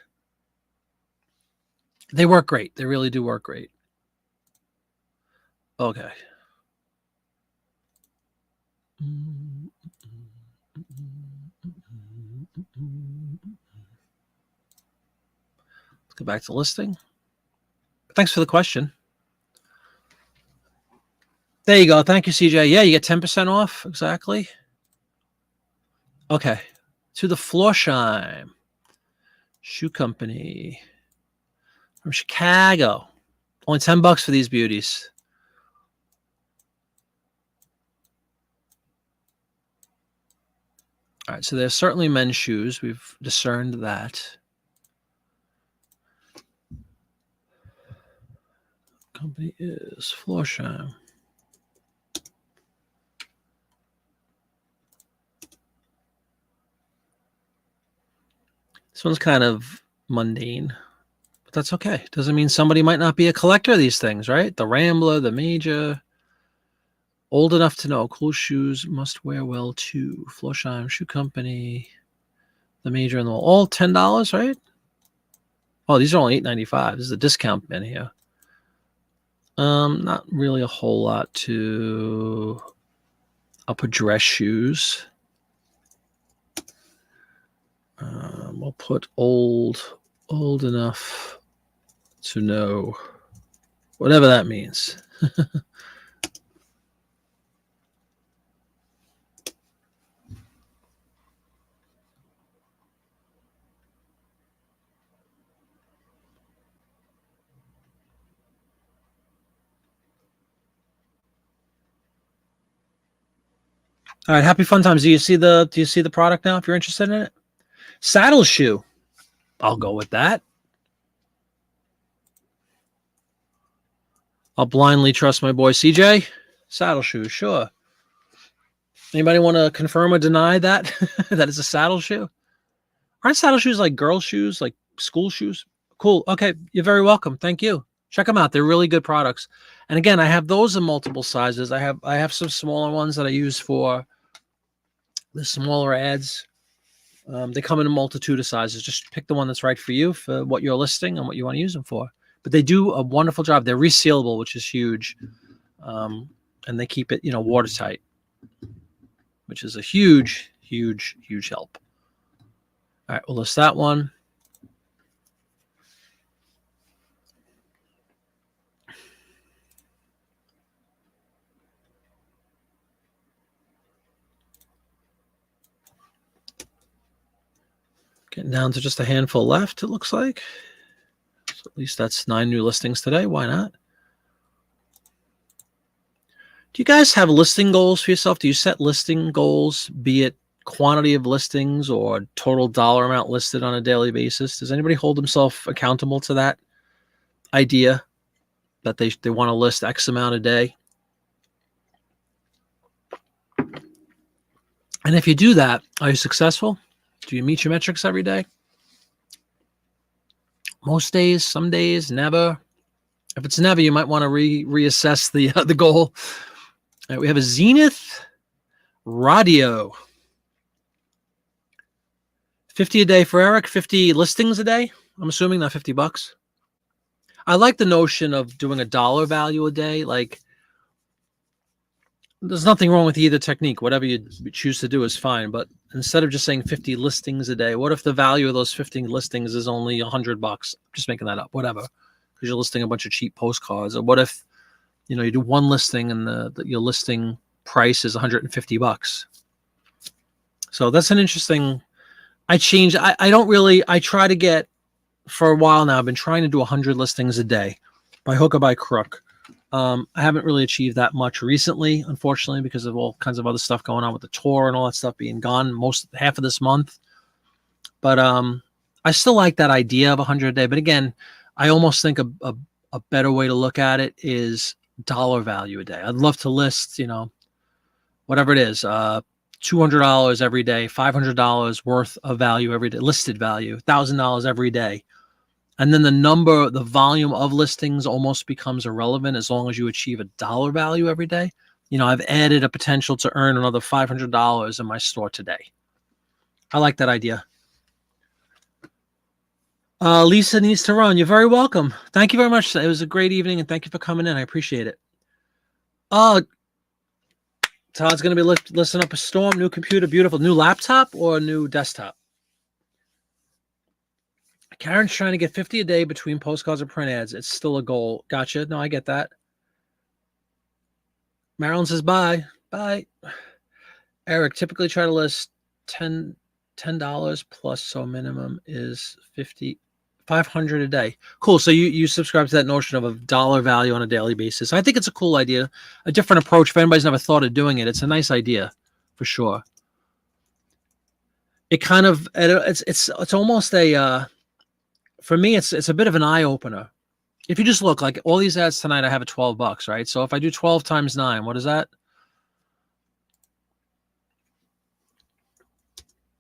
They work great. They really do work great. Okay. Let's go back to listing. Thanks for the question. There you go. Thank you, CJ. Yeah, you get 10% off. Exactly. Okay. To the Florsheim Shoe Company from Chicago. Only $10 for these beauties. All right, so there's certainly men's shoes. We've discerned that. Company is Florsheim. This one's kind of mundane, but that's okay. Doesn't mean somebody might not be a collector of these things, right? The Rambler, the Major. Old enough to know. Cool shoes must wear well too. Florsheim Shoe Company. The Major and the all $10, right? Oh, these are only $8.95. This is a discount bin here. Not really a whole lot to. I'll put dress shoes. We'll put old enough to know, whatever that means. All right, happy fun times. Do you see the product now if you're interested in it? Saddle shoe. I'll go with that. I'll blindly trust my boy CJ. Saddle shoe, sure. Anybody want to confirm or deny that that is a saddle shoe? Aren't saddle shoes like girl shoes, like school shoes? Cool. Okay, you're very welcome. Thank you. Check them out. They're really good products. And again, I have those in multiple sizes. I have some smaller ones that I use for the smaller ads. They come in a multitude of sizes. Just pick the one that's right for you for what you're listing and what you want to use them for. But they do a wonderful job. They're resealable, which is huge. And they keep it, watertight, which is a huge, huge, huge help. All right, we'll list that one. Getting down to just a handful left, it looks like. So at least that's 9 new listings today. Why not? Do you guys have listing goals for yourself? Do you set listing goals, be it quantity of listings or total dollar amount listed on a daily basis? Does anybody hold themselves accountable to that idea that they want to list X amount a day? And if you do that, are you successful? Do you meet your metrics every day? Most days, some days, never. If it's never, you might want to reassess the goal. All right, we have a Zenith Radio. 50 a day for Eric, 50 listings a day. I'm assuming not $50. I like the notion of doing a dollar value a day. Like there's nothing wrong with either technique. Whatever you choose to do is fine. But instead of just saying 50 listings a day, what if the value of those 50 listings is only $100? Just making that up, whatever, because you're listing a bunch of cheap postcards. Or what if, you do one listing and your listing price is $150? So that's an interesting. I try to get, for a while now, I've been trying to do 100 listings a day by hook or by crook. I haven't really achieved that much recently, unfortunately, because of all kinds of other stuff going on with the tour and all that stuff being gone half of this month. But I still like that idea of 100 a day. But again, I almost think a better way to look at it is dollar value a day. I'd love to list, whatever it is, $200 every day, $500 worth of value every day, listed value, $1,000 every day. And then the volume of listings almost becomes irrelevant as long as you achieve a dollar value every day. I've added a potential to earn another $500 in my store today. I like that idea. Lisa needs to run. You're very welcome. Thank you very much. It was a great evening, and thank you for coming in. I appreciate it. Todd's going to be listing up a storm, new computer, beautiful. New laptop or new desktop? Karen's trying to get 50 a day between postcards and print ads. It's still a goal. Gotcha. No, I get that. Marilyn says bye. Bye. Eric, typically try to list $10 plus, so minimum is 500 a day. Cool. So you subscribe to that notion of a dollar value on a daily basis. I think it's a cool idea, a different approach. If anybody's never thought of doing it, it's a nice idea for sure. It kind of, it's almost for me, it's a bit of an eye opener. If you just look, like all these ads tonight, I have at $12, right? So if I do 12 times 9, what is that?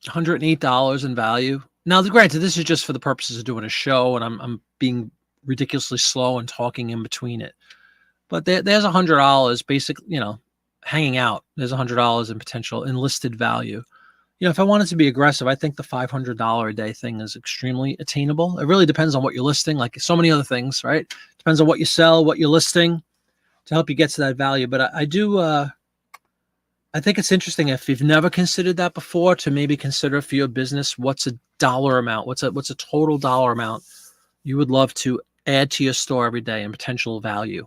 $108 in value. Now, granted, this is just for the purposes of doing a show, and I'm being ridiculously slow and talking in between it. But there's $100, basically, hanging out. There's $100 in potential enlisted value. If I wanted to be aggressive, I think the $500 a day thing is extremely attainable. It really depends on what you're listing, like so many other things, right? Depends on what you sell, what you're listing to help you get to that value. But I think it's interesting, if you've never considered that before, to maybe consider for your business, what's a dollar amount? What's a total dollar amount you would love to add to your store every day in potential value?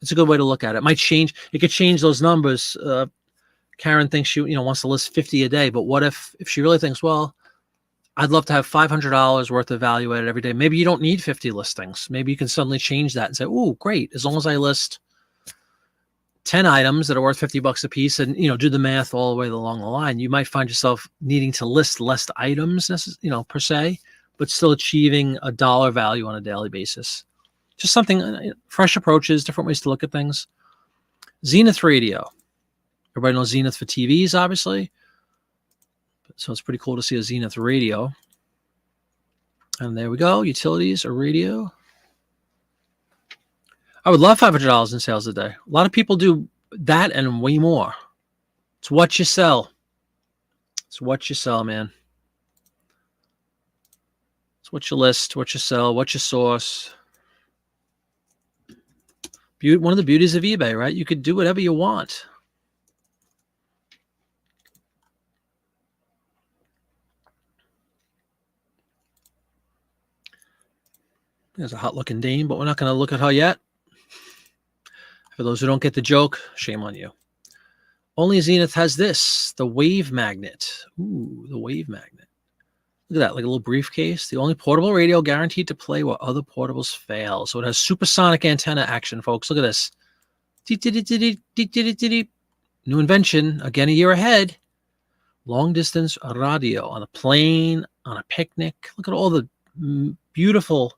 It's a good way to look at it. It might change. It could change those numbers. Karen thinks she wants to list 50 a day, but what if she really thinks, well, I'd love to have $500 worth of value added every day. Maybe you don't need 50 listings. Maybe you can suddenly change that and say, oh, great. As long as I list 10 items that are worth $50 a piece and, do the math all the way along the line, you might find yourself needing to list less items, per se, but still achieving a dollar value on a daily basis. Just something, fresh approaches, different ways to look at things. Zenith Radio. Everybody knows Zenith for TVs, obviously. So it's pretty cool to see a Zenith Radio. And there we go. Utilities or radio. I would love $500 in sales a day. A lot of people do that and way more. It's what you sell. It's what you sell, man. It's what you list, what you sell, what you source. One of the beauties of eBay, right? You could do whatever you want. There's a hot-looking dame, but we're not going to look at her yet. For those who don't get the joke, shame on you. Only Zenith has this, the wave magnet. Ooh, the wave magnet. Look at that, like a little briefcase. The only portable radio guaranteed to play where other portables fail. So it has supersonic antenna action, folks. Look at this. New invention, again a year ahead. Long-distance radio on a plane, on a picnic. Look at all the beautiful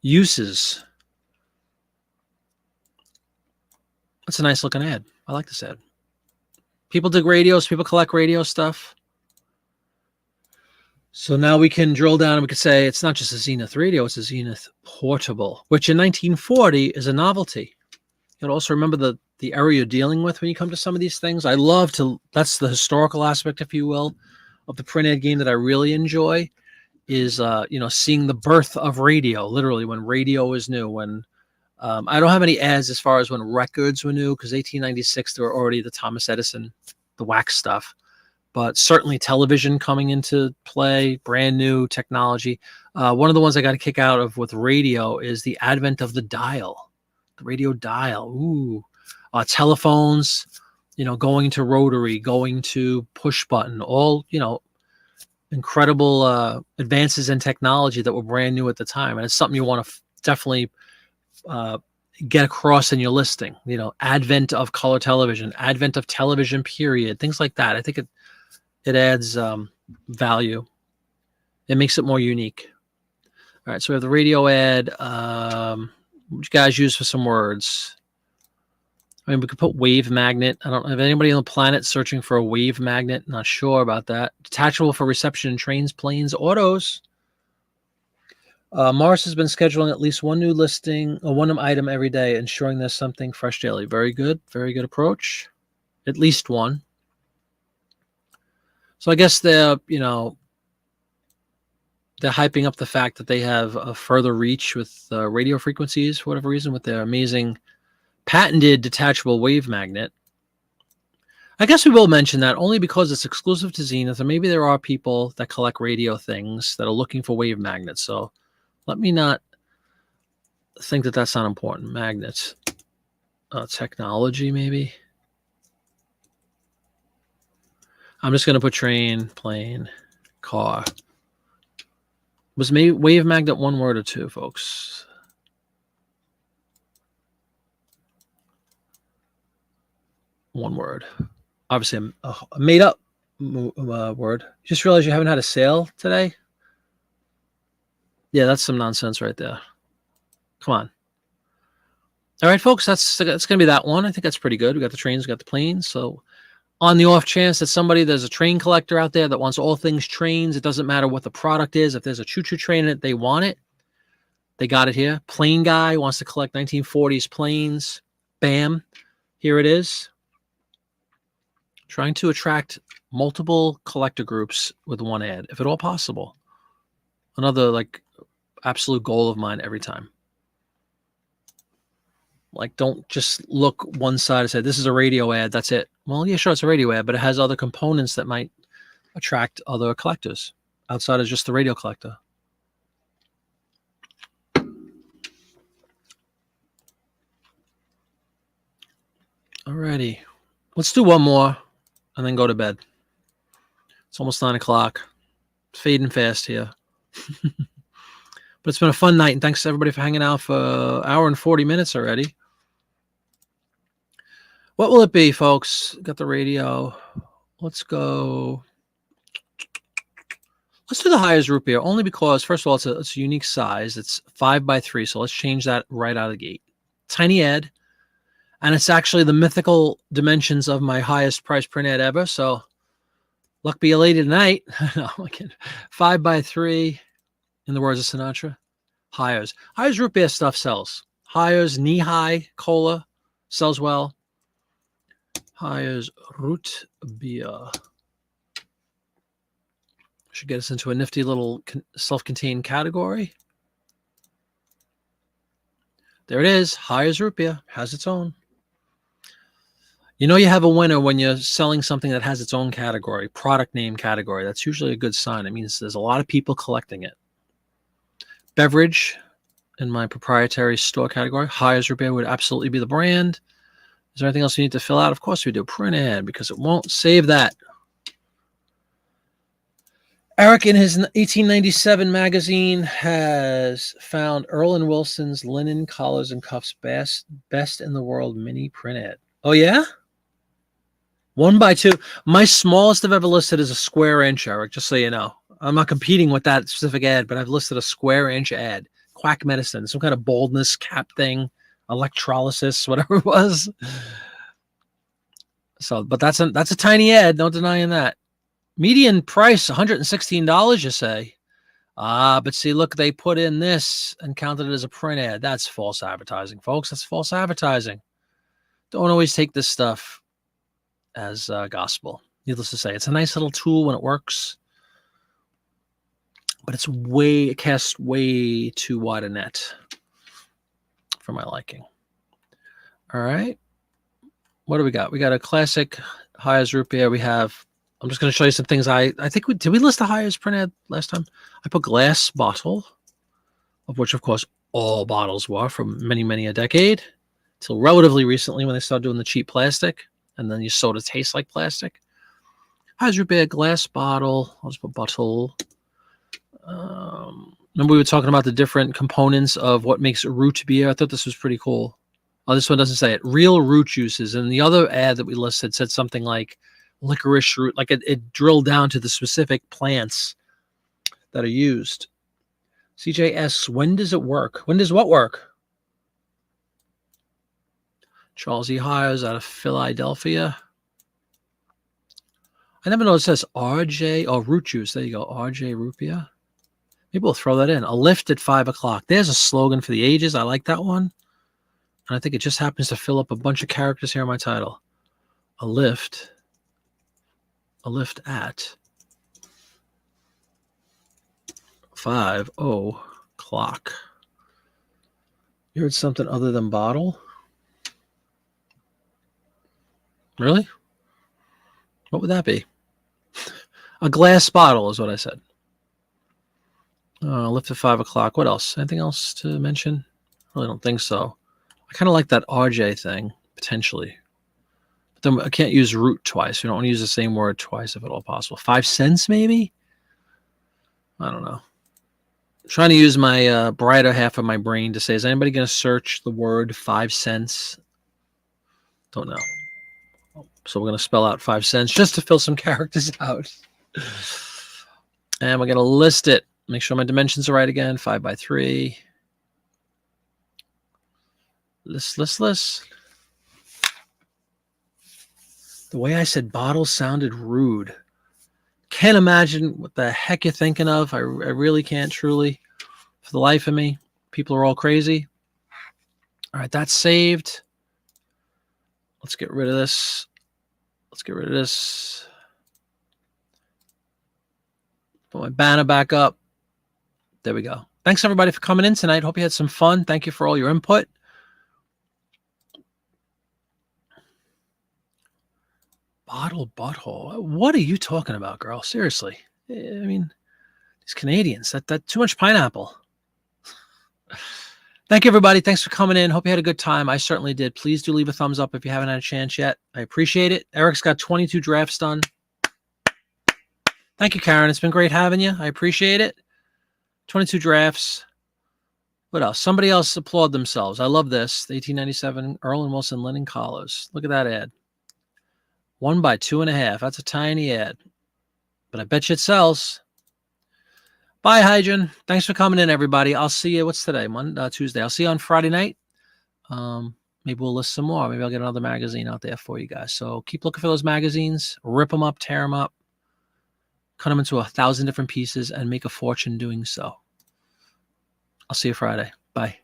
uses. That's a nice looking ad. I like this ad. People dig radios. People collect radio stuff. So now we can drill down and we could say it's not just a Zenith radio, it's a Zenith portable, which in 1940 is a novelty. You got to also remember the era you're dealing with when you come to some of these things. I love to, that's the historical aspect, if you will, of the print ad game that I really enjoy is, seeing the birth of radio, literally when radio is new, when I don't have any ads as far as when records were new, because 1896 there were already the Thomas Edison, the wax stuff. But certainly television coming into play, brand new technology. One of the ones I got a kick out of with radio is the advent of the dial, the radio dial. Ooh, telephones, going to rotary, going to push button, all, incredible advances in technology that were brand new at the time. And it's something you want to definitely get across in your listing. Advent of color television, advent of television, period, things like that. I think it adds value. It makes it more unique. All right, so we have the radio ad. What you guys use for some words? I mean, we could put wave magnet. I don't have anybody on the planet searching for a wave magnet. Not sure about that. Detachable for reception in trains, planes, autos. Morris has been scheduling at least one new listing or one item every day, ensuring there's something fresh daily. Very good. Very good approach. At least one. So I guess they're hyping up the fact that they have a further reach with radio frequencies for whatever reason with their amazing patented detachable wave magnet. I guess we will mention that only because it's exclusive to Zenith, or maybe there are people that collect radio things that are looking for wave magnets. So let me not think that that's not important. Magnets. Technology, maybe. I'm just going to put train, plane, car. Was wave magnet one word or two, folks? One word. Obviously, a made-up word. Just realized you haven't had a sale today? Yeah, that's some nonsense right there. Come on. All right, folks, that's going to be that one. I think that's pretty good. We got the trains, we got the planes. So on the off chance that there's a train collector out there that wants all things trains, it doesn't matter what the product is. If there's a choo-choo train in it, they want it. They got it here. Plane guy wants to collect 1940s planes. Bam. Here it is. Trying to attract multiple collector groups with one ad, if at all possible. Another absolute goal of mine every time. Don't just look one side and say, this is a radio ad, that's it. Well, yeah, sure, it's a radio ad, but it has other components that might attract other collectors outside of just the radio collector. Alrighty. Let's do one more and then go to bed. It's almost 9 o'clock. It's fading fast here. But it's been a fun night, and thanks to everybody for hanging out for an hour and 40 minutes already. What will it be, folks? Got the radio. Let's go. Let's do the highest root beer, only because, first of all, it's a unique size. It's 5x3, so let's change that right out of the gate. Tiny ad, and it's actually the mythical dimensions of my highest price print ad ever, so luck be a lady tonight. No, I'm kidding. 5x3, in the words of Sinatra. Hires. Hires root beer stuff sells. Hires knee-high cola sells well. Hires root beer. Should get us into a nifty little self-contained category. There it is. Hires root beer. Has its own. You have a winner when you're selling something that has its own category, product name category. That's usually a good sign. It means there's a lot of people collecting it. Beverage in my proprietary store category. Hires root beer would absolutely be the brand. Is there anything else you need to fill out? Of course we do. Print ad, because it won't save that. Eric, in his 1897 magazine, has found Earl & Wilson's linen collars and cuffs best in the world mini print ad. Oh, yeah? 1x2. My smallest I've ever listed is a square inch, Eric, just so you know. I'm not competing with that specific ad, but I've listed a square inch ad. Quack medicine, some kind of baldness cap thing, electrolysis, whatever it was. So, but that's a tiny ad. No denying that. Median price, $116, you say. But see, look, they put in this and counted it as a print ad. That's false advertising, folks. That's false advertising. Don't always take this stuff as gospel. Needless to say, it's a nice little tool when it works, but it casts way too wide a net for my liking. All right. What do we got? We got a classic Hires root beer. We have, I'm just going to show you some things. I think did we list the Hires print ad last time? I put glass bottle, of which, of course, all bottles were for many, many a decade, till relatively recently when they started doing the cheap plastic, and then your soda tastes like plastic. Hires root beer, glass bottle. I'll just put bottle. Remember we were talking about the different components of what makes root beer? I thought this was pretty cool. Oh, this one doesn't say it. Real root juices. And the other ad that we listed said something like licorice root. Like it drilled down to the specific plants that are used. CJ asks, when does it work? When does what work? Charles E. Hires out of Philadelphia. I never know it says RJ. Oh, root juice. There you go. RJ root beer. Maybe we'll throw that in. A lift at 5 o'clock. There's a slogan for the ages. I like that one. And I think it just happens to fill up a bunch of characters here in my title. A lift at 5 o'clock. You heard something other than bottle? Really? What would that be? A glass bottle is what I said. Lift at 5 o'clock. What else? Anything else to mention? I really don't think so. I kind of like that RJ thing, potentially. But then I can't use root twice. We don't want to use the same word twice if at all possible. 5 cents, maybe? I don't know. I'm trying to use my brighter half of my brain to say, is anybody going to search the word 5 cents? Don't know. So we're going to spell out 5 cents just to fill some characters out. And we're going to list it. Make sure my dimensions are right again. 5 by 3. List. The way I said bottle sounded rude. Can't imagine what the heck you're thinking of. I really can't, truly. For the life of me. People are all crazy. All right, that's saved. Let's get rid of this. Put my banner back up. There we go. Thanks, everybody, for coming in tonight. Hope you had some fun. Thank you for all your input. Butthole. What are you talking about, girl? Seriously. I mean, these Canadians, that too much pineapple. Thank you, everybody. Thanks for coming in. Hope you had a good time. I certainly did. Please do leave a thumbs up if you haven't had a chance yet. I appreciate it. Eric's got 22 drafts done. Thank you, Karen. It's been great having you. I appreciate it. 22 drafts. What else? Somebody else applaud themselves. I love this. The 1897 Earl and Wilson linen collars. Look at that ad. 1 by 2.5. That's a tiny ad. But I bet you it sells. Bye, Hygiene. Thanks for coming in, everybody. I'll see you. What's today? Tuesday. I'll see you on Friday night. Maybe we'll list some more. Maybe I'll get another magazine out there for you guys. So keep looking for those magazines. Rip them up, tear them up, cut them into 1,000 different pieces, and make a fortune doing so. I'll see you Friday. Bye.